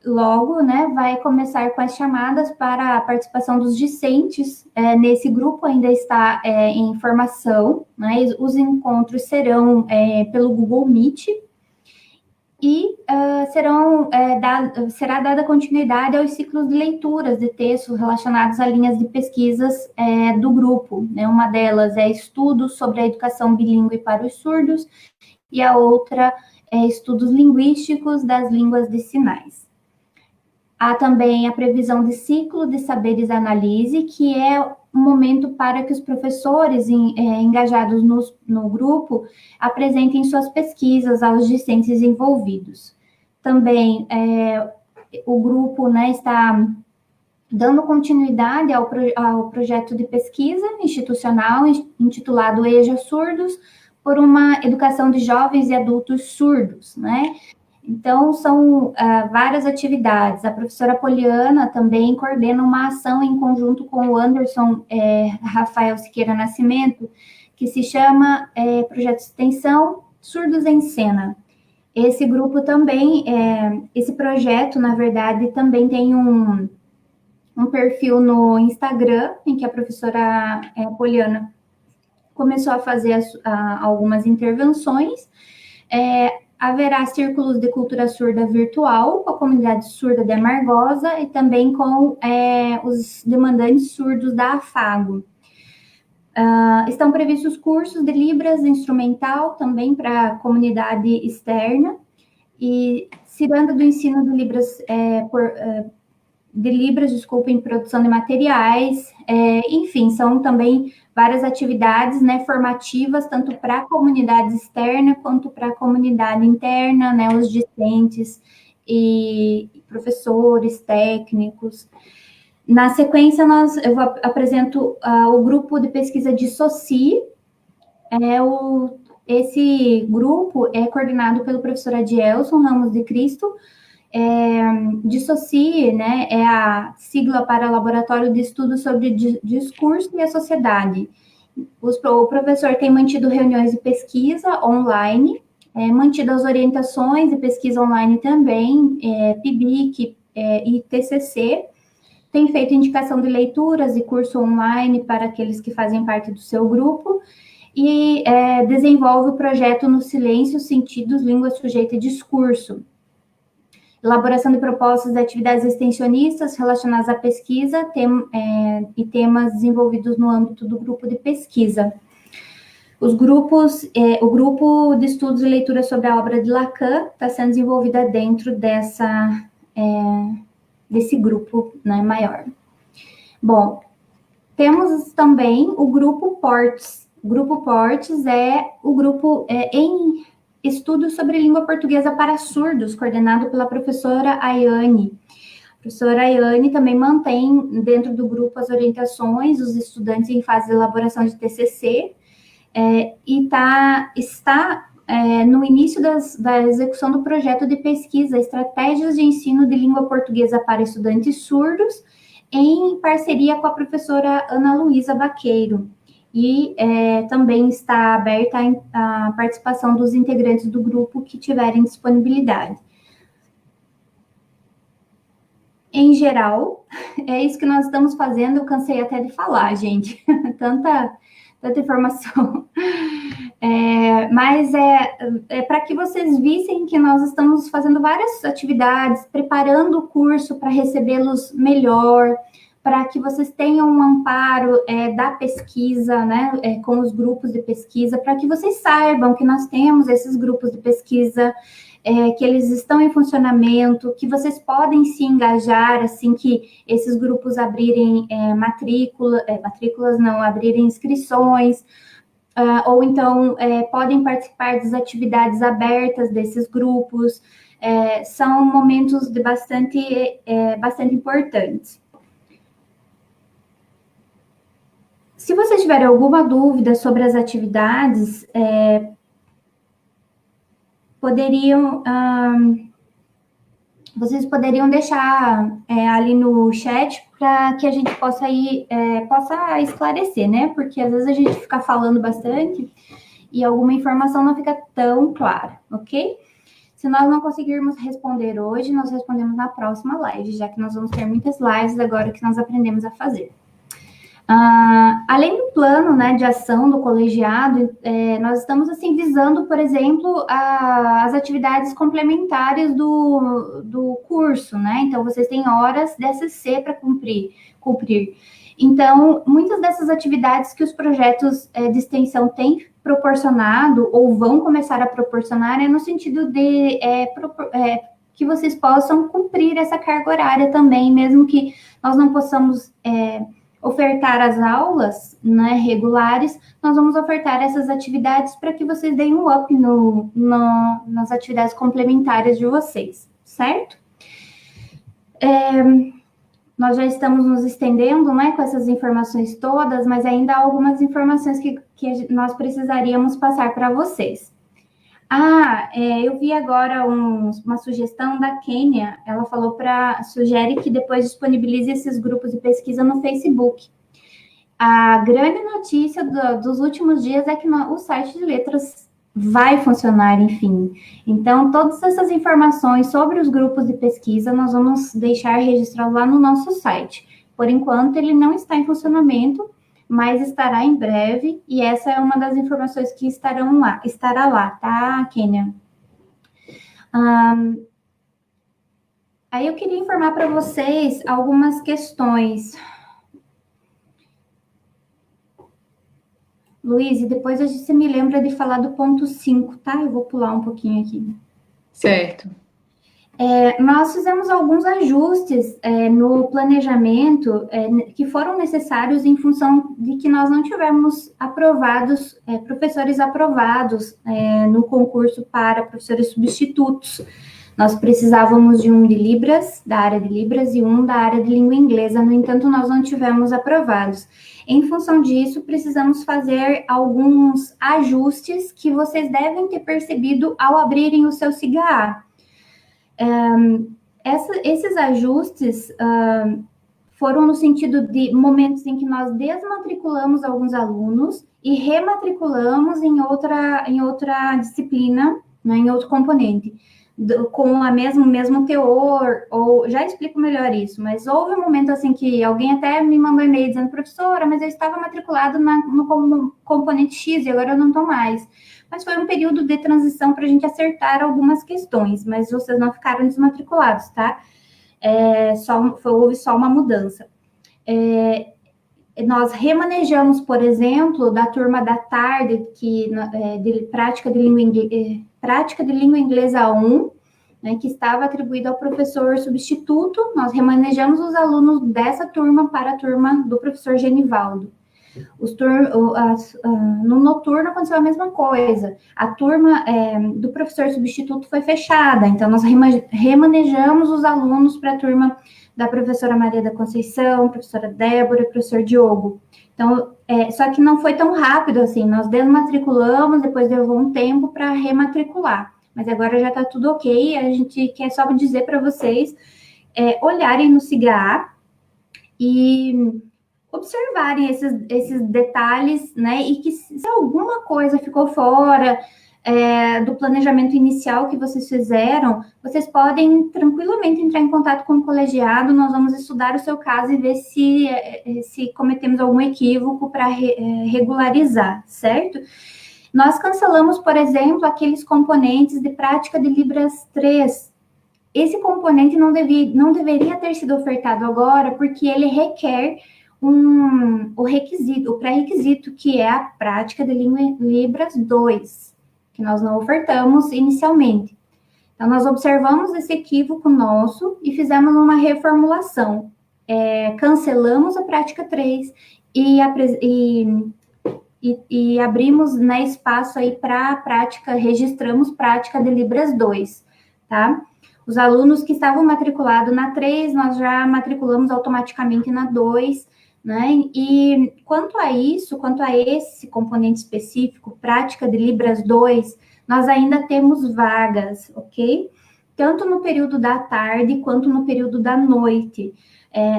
logo, né, vai começar com as chamadas para a participação dos discentes. Nesse grupo ainda está em formação, né, os encontros serão pelo Google Meet, e será dada continuidade aos ciclos de leituras de textos relacionados a linhas de pesquisas do grupo, né? Uma delas é estudos sobre a educação bilíngue para os surdos, e a outra é estudos linguísticos das línguas de sinais. Há também a previsão de ciclo de saberes análise, que é um momento para que os professores engajados no grupo apresentem suas pesquisas aos discentes envolvidos. Também o grupo, né, está dando continuidade ao projeto de pesquisa institucional intitulado EJA Surdos, por uma educação de jovens e adultos surdos, né? Então, são várias atividades. A professora Poliana também coordena uma ação em conjunto com o Anderson Rafael Siqueira Nascimento, que se chama Projeto de Extensão Surdos em Cena. Esse grupo também, esse projeto, na verdade, também tem um perfil no Instagram, em que a professora Poliana começou a fazer algumas intervenções. Haverá círculos de cultura surda virtual com a comunidade surda de Amargosa e também com os demandantes surdos da Afago. Estão previstos cursos de Libras instrumental também para a comunidade externa e ciranda do ensino de Libras em produção de materiais, enfim, são também várias atividades, né, formativas, tanto para a comunidade externa quanto para a comunidade interna, né, os discentes e professores, técnicos. Na sequência, eu apresento o grupo de pesquisa de SOCI. Esse grupo é coordenado pelo professor Adielson Ramos de Cristo, Dissocie, né, é a sigla para Laboratório de Estudos sobre Discurso e a Sociedade. O professor tem mantido reuniões de pesquisa online, mantido as orientações de pesquisa online também, PIBIC e TCC, tem feito indicação de leituras e curso online para aqueles que fazem parte do seu grupo, e desenvolve o projeto No Silêncio, Sentidos, Língua Sujeita e Discurso. Elaboração de propostas de atividades extensionistas relacionadas à pesquisa e temas desenvolvidos no âmbito do grupo de pesquisa. O grupo de estudos e leitura sobre a obra de Lacan está sendo desenvolvida dentro desse grupo, né, maior. Bom, temos também o grupo Portes. O grupo Portes é o grupo em estudos sobre língua portuguesa para surdos, coordenado pela professora Ayane. A professora Ayane também mantém dentro do grupo as orientações dos estudantes em fase de elaboração de TCC, e está no início da execução do projeto de pesquisa Estratégias de Ensino de Língua Portuguesa para Estudantes Surdos, em parceria com a professora Ana Luísa Baqueiro. E também está aberta a participação dos integrantes do grupo que tiverem disponibilidade. Em geral, é isso que nós estamos fazendo. Eu cansei até de falar, gente. tanta informação. Mas para que vocês vissem que nós estamos fazendo várias atividades, preparando o curso para recebê-los melhor, para que vocês tenham um amparo da pesquisa, né, com os grupos de pesquisa, para que vocês saibam que nós temos esses grupos de pesquisa, que eles estão em funcionamento, que vocês podem se engajar assim que esses grupos abrirem abrirem inscrições, ou então podem participar das atividades abertas desses grupos. São momentos bastante importantes. Se vocês tiverem alguma dúvida sobre as atividades, vocês poderiam deixar ali no chat para que a gente possa esclarecer, né? Porque às vezes a gente fica falando bastante e alguma informação não fica tão clara, ok? Se nós não conseguirmos responder hoje, nós respondemos na próxima live, já que nós vamos ter muitas lives agora que nós aprendemos a fazer. Além do plano, né, de ação do colegiado, nós estamos assim visando, por exemplo, as atividades complementares do curso, né? Então, vocês têm horas de SC para cumprir. Então, muitas dessas atividades que os projetos de extensão têm proporcionado ou vão começar a proporcionar no sentido de que vocês possam cumprir essa carga horária também, mesmo que nós não possamos ofertar as aulas, né, regulares, nós vamos ofertar essas atividades para que vocês deem um up nas atividades complementares de vocês, certo? Nós já estamos nos estendendo, né, com essas informações todas, mas ainda há algumas informações que nós precisaríamos passar para vocês. Eu vi agora uma sugestão da Kênia. Ela sugere que depois disponibilize esses grupos de pesquisa no Facebook. A grande notícia dos últimos dias é que o site de letras vai funcionar, enfim. Então, todas essas informações sobre os grupos de pesquisa, nós vamos deixar registrado lá no nosso site. Por enquanto, ele não está em funcionamento, mas estará em breve, e essa é uma das informações que estará lá, tá, Kênia? Aí eu queria informar para vocês algumas questões. Luiz, e depois você me lembra de falar do ponto 5, tá? Eu vou pular um pouquinho aqui. Certo. Nós fizemos alguns ajustes no planejamento que foram necessários em função de que nós não tivemos professores aprovados no concurso para professores substitutos. Nós precisávamos de um de Libras, da área de Libras, e um da área de língua inglesa, no entanto, nós não tivemos aprovados. Em função disso, precisamos fazer alguns ajustes que vocês devem ter percebido ao abrirem o seu SIGA-A. Esses ajustes foram no sentido de momentos em que nós desmatriculamos alguns alunos e rematriculamos em outra disciplina, né, em outro componente, com o mesmo teor, ou já explico melhor isso, mas houve um momento assim que alguém até me mandou e-mail dizendo, professora, mas eu estava matriculado no componente X e agora eu não estou mais. Mas foi um período de transição para a gente acertar algumas questões, mas vocês não ficaram desmatriculados, tá? Houve só uma mudança. Nós remanejamos, por exemplo, da turma da tarde, de prática de língua inglesa 1, né, que estava atribuído ao professor substituto, nós remanejamos os alunos dessa turma para a turma do professor Genivaldo. No noturno aconteceu a mesma coisa. A turma do professor substituto foi fechada, então nós remanejamos os alunos para a turma da professora Maria da Conceição, professora Débora, professor Diogo. Então, só que não foi tão rápido assim, nós desmatriculamos, depois levou um tempo para rematricular. Mas agora já está tudo ok, a gente quer só dizer para vocês olharem no SIGA e observarem esses detalhes, né? E que se alguma coisa ficou fora do planejamento inicial que vocês fizeram, vocês podem tranquilamente entrar em contato com o colegiado, nós vamos estudar o seu caso e ver se cometemos algum equívoco para regularizar, certo? Nós cancelamos, por exemplo, aqueles componentes de prática de Libras 3. Esse componente não deveria ter sido ofertado agora, porque ele requer o pré-requisito, que é a prática de Libras 2, que nós não ofertamos inicialmente. Então, nós observamos esse equívoco nosso e fizemos uma reformulação. Cancelamos a prática 3 e abrimos, né, espaço aí para a prática, registramos prática de Libras 2, tá? Os alunos que estavam matriculados na 3, nós já matriculamos automaticamente na 2, né? E quanto a esse componente específico, prática de Libras 2, nós ainda temos vagas, ok? Tanto no período da tarde quanto no período da noite.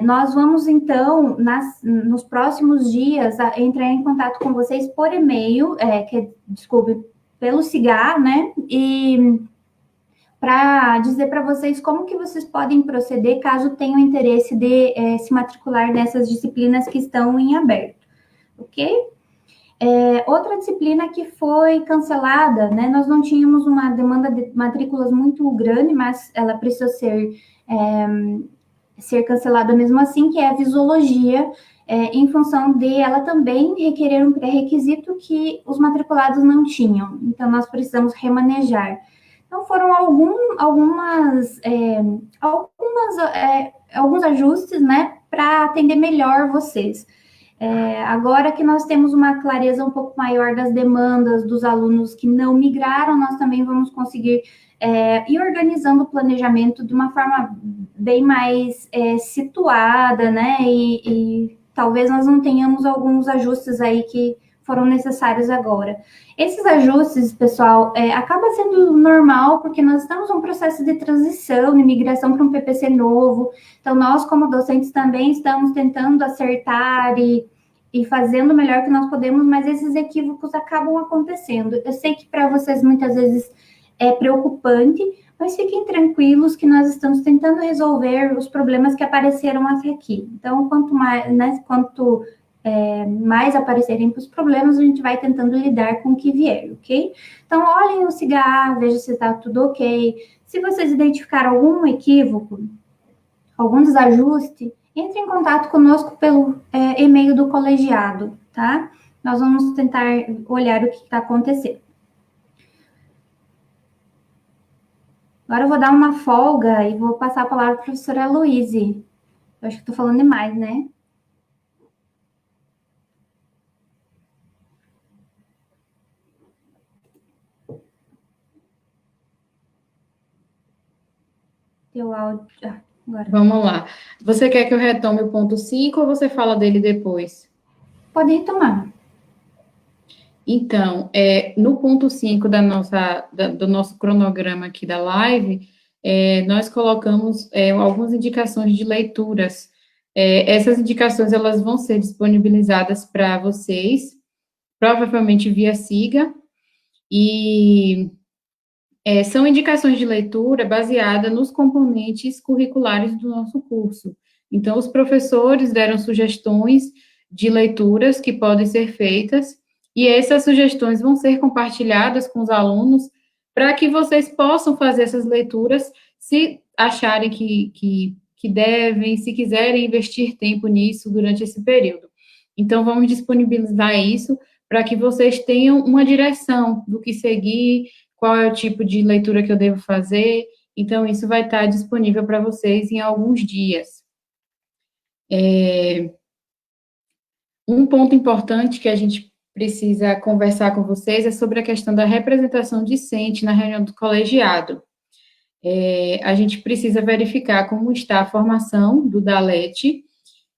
Nós vamos, então, nos próximos dias, entrar em contato com vocês por e-mail, pelo SIGA, né? E para dizer para vocês como que vocês podem proceder caso tenham interesse de se matricular nessas disciplinas que estão em aberto, ok? Outra disciplina que foi cancelada, né? Nós não tínhamos uma demanda de matrículas muito grande, mas ela precisa ser cancelada mesmo assim, que é a Visologia, em função de ela também requerer um pré-requisito que os matriculados não tinham. Então, nós precisamos remanejar. Então, foram alguns ajustes, né, para atender melhor vocês. Agora que nós temos uma clareza um pouco maior das demandas dos alunos que não migraram, nós também vamos conseguir ir organizando o planejamento de uma forma bem mais situada, né? E talvez nós não tenhamos alguns ajustes aí que foram necessários agora. Esses ajustes, pessoal, acaba sendo normal, porque nós estamos num processo de transição, de migração para um PPC novo. Então, nós, como docentes, também estamos tentando acertar e fazendo o melhor que nós podemos, mas esses equívocos acabam acontecendo. Eu sei que para vocês, muitas vezes, é preocupante, mas fiquem tranquilos que nós estamos tentando resolver os problemas que apareceram até aqui. Então, quanto mais aparecerem os problemas, a gente vai tentando lidar com o que vier, ok? Então, olhem o SIGA, vejam se está tudo ok. Se vocês identificaram algum equívoco, algum desajuste, entre em contato conosco pelo e-mail do colegiado, tá? Nós vamos tentar olhar o que está acontecendo. Agora eu vou dar uma folga e vou passar a palavra para a professora Luíse. Eu acho que estou falando demais, né? Teu áudio. Agora. Vamos lá. Você quer que eu retome o ponto 5 ou você fala dele depois? Pode retomar. Então, no ponto 5 do nosso cronograma aqui da live, nós colocamos algumas indicações de leituras. Essas indicações, elas vão ser disponibilizadas para vocês, provavelmente via Siga, e são indicações de leitura baseadas nos componentes curriculares do nosso curso. Então, os professores deram sugestões de leituras que podem ser feitas, e essas sugestões vão ser compartilhadas com os alunos para que vocês possam fazer essas leituras se acharem que devem, se quiserem investir tempo nisso durante esse período. Então, vamos disponibilizar isso para que vocês tenham uma direção do que seguir, qual é o tipo de leitura que eu devo fazer. Então, isso vai estar disponível para vocês em alguns dias. Um ponto importante que a gente precisa conversar com vocês é sobre a questão da representação discente na reunião do colegiado. A gente precisa verificar como está a formação do DALET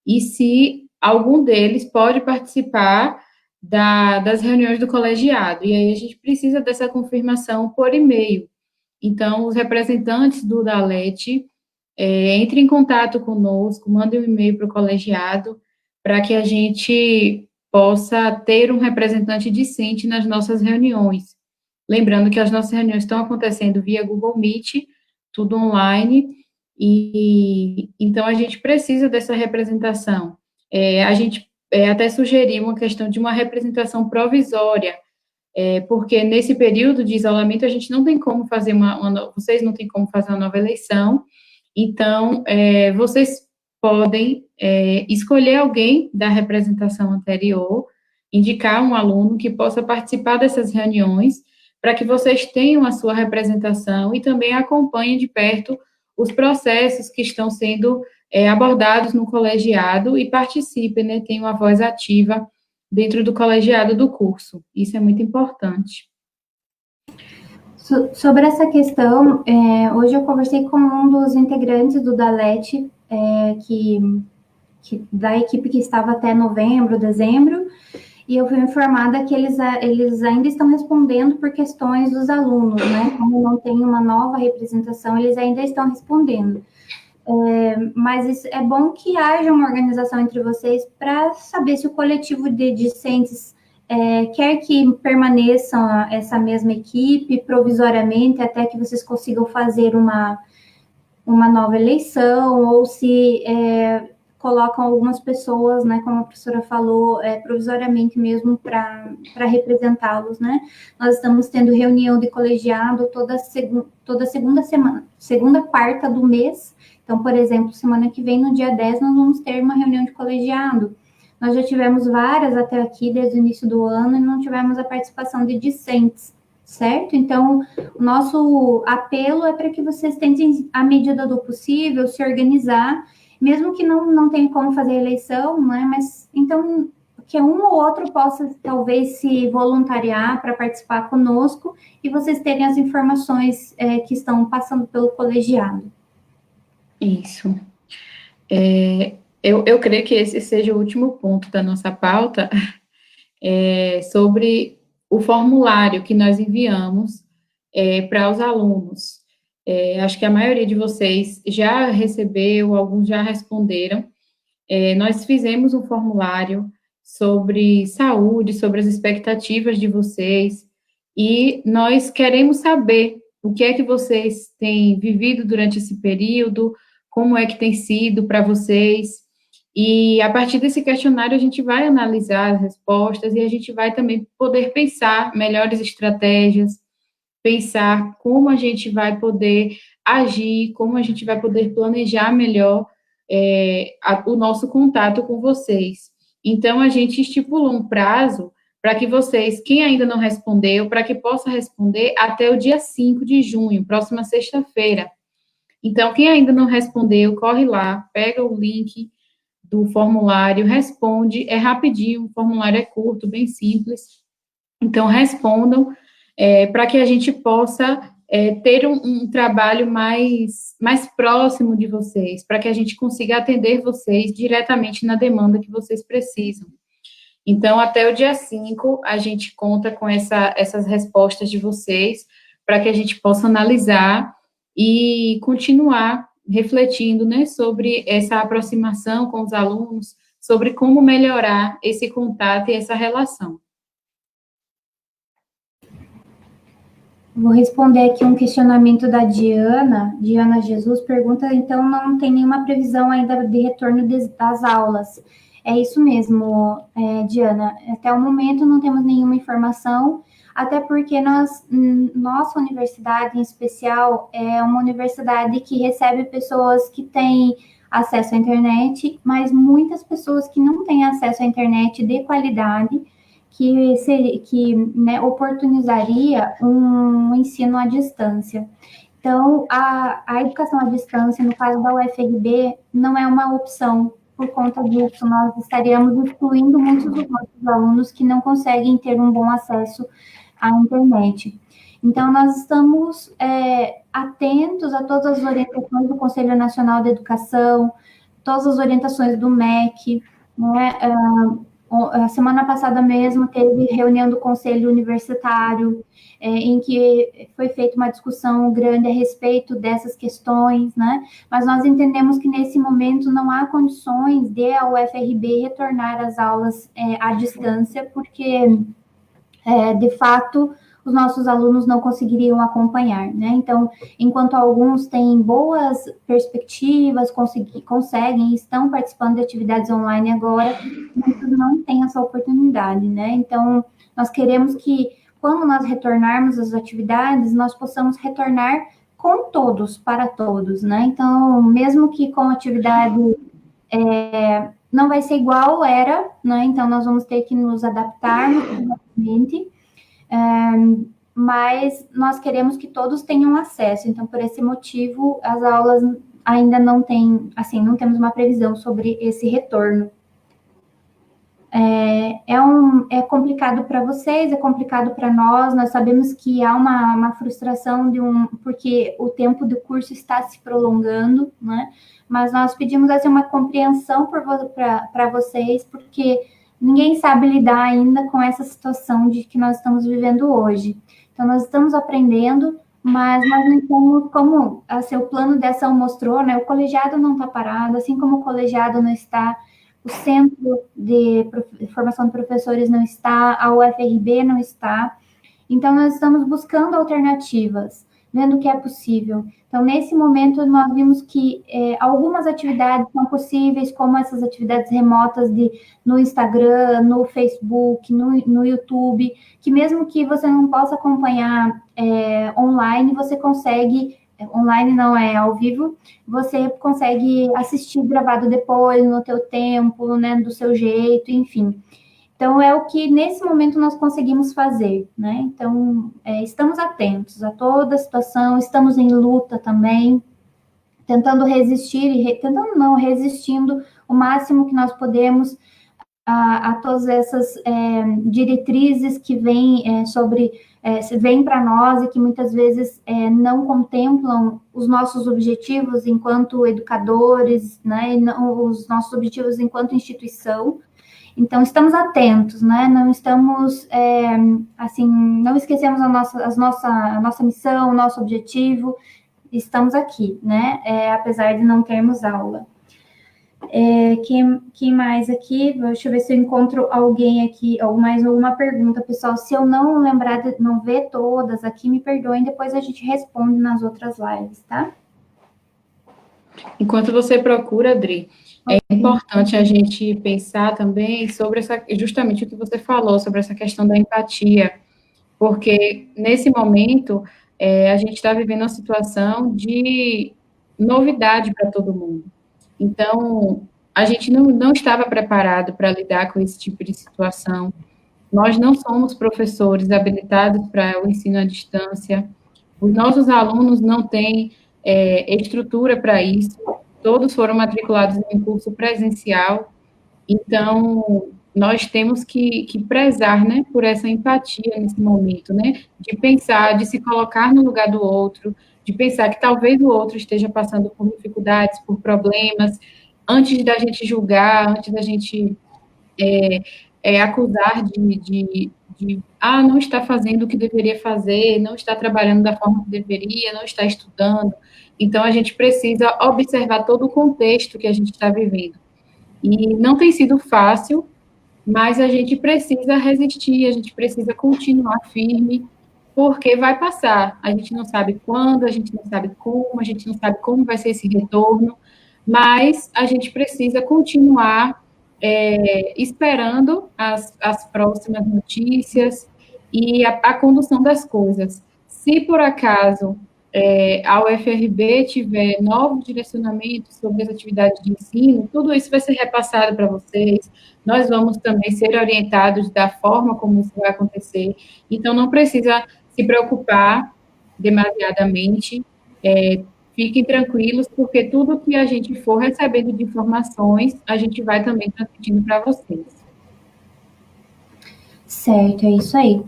e se algum deles pode participar das reuniões do colegiado. E aí a gente precisa dessa confirmação por e-mail. Então, os representantes do DALET entrem em contato conosco, mandem um e-mail para o colegiado, para que a gente possa ter um representante discente nas nossas reuniões. Lembrando que as nossas reuniões estão acontecendo via Google Meet, tudo online, e então a gente precisa dessa representação. A gente até sugeriu uma questão de uma representação provisória, porque nesse período de isolamento a gente não tem como fazer vocês não têm como fazer uma nova eleição, então vocês podem escolher alguém da representação anterior, indicar um aluno que possa participar dessas reuniões, para que vocês tenham a sua representação e também acompanhem de perto os processos que estão sendo abordados no colegiado e participem, né, tenham uma voz ativa dentro do colegiado do curso. Isso é muito importante. Sobre essa questão, hoje eu conversei com um dos integrantes do DALET, da equipe que estava até novembro, dezembro, e eu fui informada que eles ainda estão respondendo por questões dos alunos, né? Como não tem uma nova representação, eles ainda estão respondendo. Mas é bom que haja uma organização entre vocês para saber se o coletivo de discentes quer que permaneça essa mesma equipe provisoriamente até que vocês consigam fazer uma nova eleição, ou se colocam algumas pessoas, né, como a professora falou, provisoriamente mesmo para representá-los, né? Nós estamos tendo reunião de colegiado toda segunda semana, segunda quarta do mês. Então, por exemplo, semana que vem, no dia 10, nós vamos ter uma reunião de colegiado. Nós já tivemos várias até aqui, desde o início do ano, e não tivemos a participação de discentes, certo? Então, o nosso apelo é para que vocês tentem, à medida do possível, se organizar, mesmo que não tenha como fazer eleição, né? Mas, então, que um ou outro possa, talvez, se voluntariar para participar conosco e vocês terem as informações que estão passando pelo colegiado. Isso. Eu creio que esse seja o último ponto da nossa pauta, sobre o formulário que nós enviamos para os alunos. Acho que a maioria de vocês já recebeu, alguns já responderam. Nós fizemos um formulário sobre saúde, sobre as expectativas de vocês, e nós queremos saber o que é que vocês têm vivido durante esse período, como é que tem sido para vocês, e a partir desse questionário a gente vai analisar as respostas e a gente vai também poder pensar melhores estratégias, pensar como a gente vai poder agir, como a gente vai poder planejar melhor o nosso contato com vocês. Então, a gente estipulou um prazo para que vocês, quem ainda não respondeu, para que possa responder até o dia 5 de junho, próxima sexta-feira. Então, quem ainda não respondeu, corre lá, pega o link do formulário, responde, é rapidinho, o formulário é curto, bem simples. Então, respondam, para que a gente possa ter um trabalho mais próximo de vocês, para que a gente consiga atender vocês diretamente na demanda que vocês precisam. Então, até o dia 5, a gente conta com essas respostas de vocês, para que a gente possa analisar e continuar refletindo, né, sobre essa aproximação com os alunos, sobre como melhorar esse contato e essa relação. Vou responder aqui um questionamento da Diana. Diana Jesus pergunta, então não tem nenhuma previsão ainda de retorno das aulas. É isso mesmo, Diana. Até o momento não temos nenhuma informação, até porque nossa universidade em especial é uma universidade que recebe pessoas que têm acesso à internet, mas muitas pessoas que não têm acesso à internet de qualidade, que oportunizaria um ensino à distância. Então, a educação à distância, no caso da UFRB, não é uma opção. Por conta disso, nós estaríamos excluindo muitos dos nossos alunos que não conseguem ter um bom acesso à internet. Então, nós estamos atentos a todas as orientações do Conselho Nacional de Educação, todas as orientações do MEC, né? A semana passada mesmo teve reunião do Conselho Universitário, em que foi feita uma discussão grande a respeito dessas questões, né? Mas nós entendemos que nesse momento não há condições de a UFRB retornar às aulas à distância, porque, de fato, os nossos alunos não conseguiriam acompanhar, né? Então, enquanto alguns têm boas perspectivas, conseguem, estão participando de atividades online agora, muitos não têm essa oportunidade, né? Então, nós queremos que, quando nós retornarmos às atividades, nós possamos retornar com todos, para todos, né? Então, mesmo que com atividade não vai ser igual era, né? Então, nós vamos ter que nos adaptar, novamente, mas nós queremos que todos tenham acesso. Então, por esse motivo, as aulas ainda não têm, assim, não temos uma previsão sobre esse retorno. É complicado para vocês, é complicado para nós sabemos que há uma frustração porque o tempo do curso está se prolongando, né? Mas nós pedimos assim, uma compreensão para vocês, porque ninguém sabe lidar ainda com essa situação de que nós estamos vivendo hoje. Então, nós estamos aprendendo, mas nós não temos como, assim, o plano de ação mostrou, né? O colegiado não está parado, assim como o colegiado não está, o Centro de Formação de Professores não está, a UFRB não está. Então, nós estamos buscando alternativas, vendo o que é possível. Então, nesse momento, nós vimos que algumas atividades são possíveis, como essas atividades remotas no Instagram, no Facebook, no YouTube, que mesmo que você não possa acompanhar online, você consegue, online não é ao vivo, você consegue assistir gravado depois, no teu tempo, né, do seu jeito, enfim. Então, é o que, nesse momento, nós conseguimos fazer, né? Então, estamos atentos a toda a situação, estamos em luta também, tentando resistir, resistindo o máximo que nós podemos a todas essas diretrizes que vêm vêm para nós e que muitas vezes não contemplam os nossos objetivos enquanto educadores, né? E não, os nossos objetivos enquanto instituição. Então, estamos atentos, né? Não estamos, assim, não esquecemos a nossa missão, o nosso objetivo, estamos aqui, né? Apesar de não termos aula. Quem mais aqui? Deixa eu ver se eu encontro alguém aqui, ou mais alguma pergunta, pessoal. Se eu não lembrar, não ver todas aqui, me perdoem, depois a gente responde nas outras lives, tá? Enquanto você procura, Adri, é importante a gente pensar também sobre justamente o que você falou, sobre essa questão da empatia, porque nesse momento a gente está vivendo uma situação de novidade para todo mundo. Então, a gente não estava preparado para lidar com esse tipo de situação. Nós não somos professores habilitados para o ensino à distância. Os nossos alunos não têm estrutura para isso. Todos foram matriculados em curso presencial. Então, nós temos que prezar, né, por essa empatia nesse momento, né, de pensar, de se colocar no lugar do outro, de pensar que talvez o outro esteja passando por dificuldades, por problemas, antes da gente julgar, antes da gente acusar de não está fazendo o que deveria fazer, não está trabalhando da forma que deveria, não está estudando. Então, a gente precisa observar todo o contexto que a gente está vivendo. E não tem sido fácil, mas a gente precisa resistir, a gente precisa continuar firme, porque vai passar. A gente não sabe quando, a gente não sabe como, a gente não sabe como vai ser esse retorno, mas a gente precisa continuar esperando as próximas notícias e a condução das coisas. Se por acaso a UFRB tiver novos direcionamentos sobre as atividades de ensino, tudo isso vai ser repassado para vocês, nós vamos também ser orientados da forma como isso vai acontecer, então não precisa se preocupar demasiadamente, fiquem tranquilos, porque tudo que a gente for recebendo de informações, a gente vai também transmitindo para vocês. Certo, é isso aí.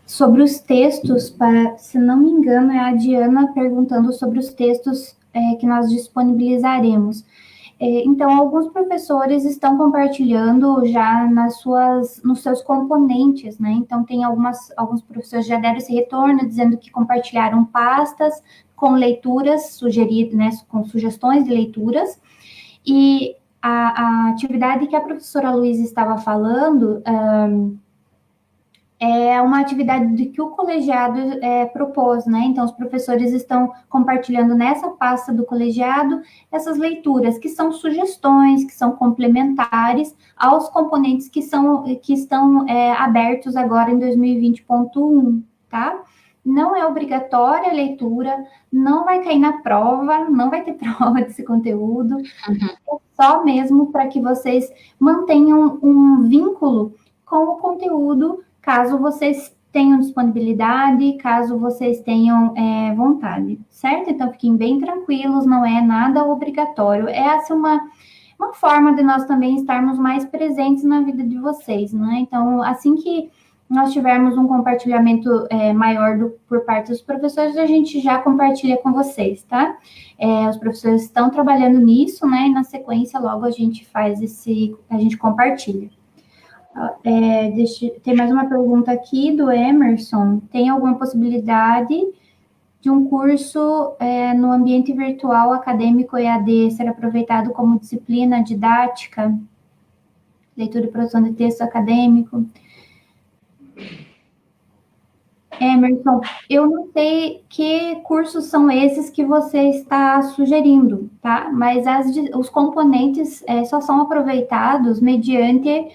Sobre os textos, se não me engano, é a Diana perguntando sobre os textos que nós disponibilizaremos. Então, alguns professores estão compartilhando já nos seus componentes, né? Então, tem alguns professores já deram esse retorno, dizendo que compartilharam pastas com leituras sugeridas, né? Com sugestões de leituras. E a atividade que a professora Luísa estava falando é uma atividade que o colegiado propôs, né? Então, os professores estão compartilhando nessa pasta do colegiado essas leituras, que são sugestões, que são complementares aos componentes que estão abertos agora em 2020.1, tá? Não é obrigatória a leitura, não vai cair na prova, não vai ter prova desse conteúdo, é só mesmo para que vocês mantenham um vínculo com o conteúdo, caso vocês tenham disponibilidade, caso vocês tenham vontade, certo? Então, fiquem bem tranquilos, não é nada obrigatório. É assim, uma forma de nós também estarmos mais presentes na vida de vocês, né? Então, assim que nós tivermos um compartilhamento maior por parte dos professores, a gente já compartilha com vocês, tá? Os professores estão trabalhando nisso, né? E na sequência, logo a gente a gente compartilha. Tem mais uma pergunta aqui do Emerson. Tem alguma possibilidade de um curso no ambiente virtual acadêmico EAD ser aproveitado como disciplina didática? Leitura e produção de texto acadêmico? Emerson, eu não sei que cursos são esses que você está sugerindo, tá? Mas os componentes só são aproveitados mediante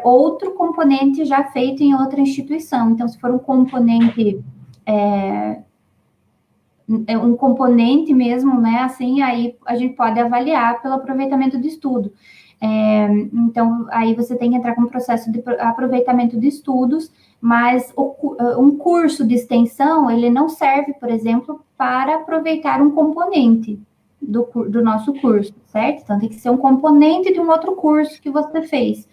outro componente já feito em outra instituição. Então, se for um componente mesmo, né? Assim, aí a gente pode avaliar pelo aproveitamento de estudo. Então, aí você tem que entrar com o processo de aproveitamento de estudos, mas um curso de extensão, ele não serve, por exemplo, para aproveitar um componente do nosso curso, certo? Então, tem que ser um componente de um outro curso que você fez.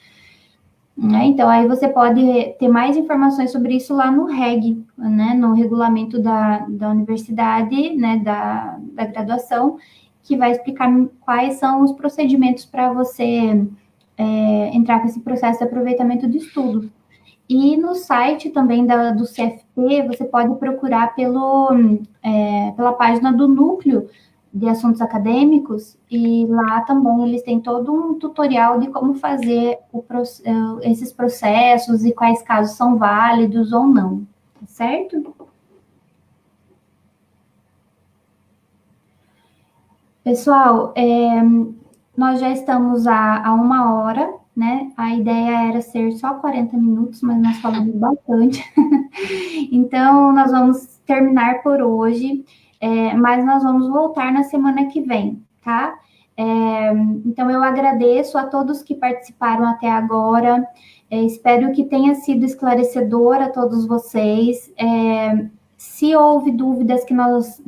Né? Então, aí você pode ter mais informações sobre isso lá no REG, né? No regulamento da universidade, né? Da graduação, que vai explicar quais são os procedimentos para você entrar com esse processo de aproveitamento de estudo. E no site também do CFP, você pode procurar pela página do Núcleo de Assuntos Acadêmicos, e lá também eles têm todo um tutorial de como fazer esses processos e quais casos são válidos ou não, tá certo? Pessoal, nós já estamos há 1 hora, né? A ideia era ser só 40 minutos, mas nós falamos bastante. Então, nós vamos terminar por hoje, mas nós vamos voltar na semana que vem, tá? Então, eu agradeço a todos que participaram até agora, espero que tenha sido esclarecedor a todos vocês. Se houve dúvidas que nós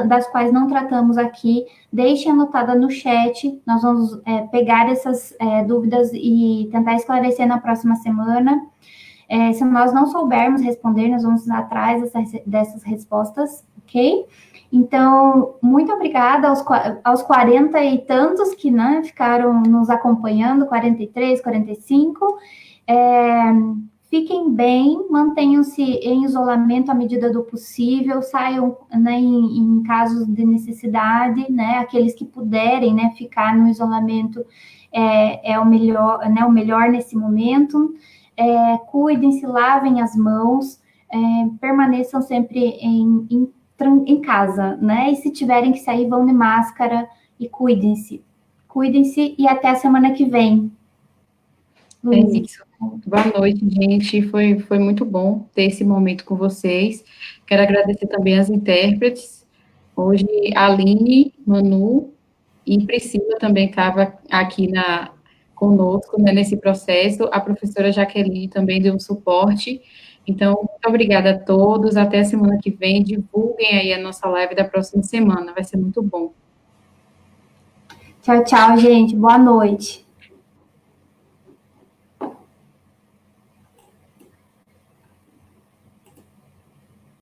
das quais não tratamos aqui, deixe anotada no chat, nós vamos pegar essas dúvidas e tentar esclarecer na próxima semana. Se nós não soubermos responder, nós vamos atrás dessas respostas, ok? Então, muito obrigada aos 40 e tantos que, né, ficaram nos acompanhando, 43, 45. fiquem bem, mantenham-se em isolamento à medida do possível, saiam, né, em casos de necessidade, né, aqueles que puderem, né, ficar no isolamento é o melhor, né, o melhor nesse momento. Cuidem-se, lavem as mãos, permaneçam sempre em casa, né, e se tiverem que sair, vão de máscara e cuidem-se. Cuidem-se e até a semana que vem. É Luísa. isso. Boa noite, gente. Foi muito bom ter esse momento com vocês. Quero agradecer também às intérpretes. Hoje, a Aline, Manu e Priscila também estava aqui conosco, né, nesse processo. A professora Jaqueline também deu um suporte. Então, muito obrigada a todos. Até a semana que vem. Divulguem aí a nossa live da próxima semana. Vai ser muito bom. Tchau, tchau, gente. Boa noite.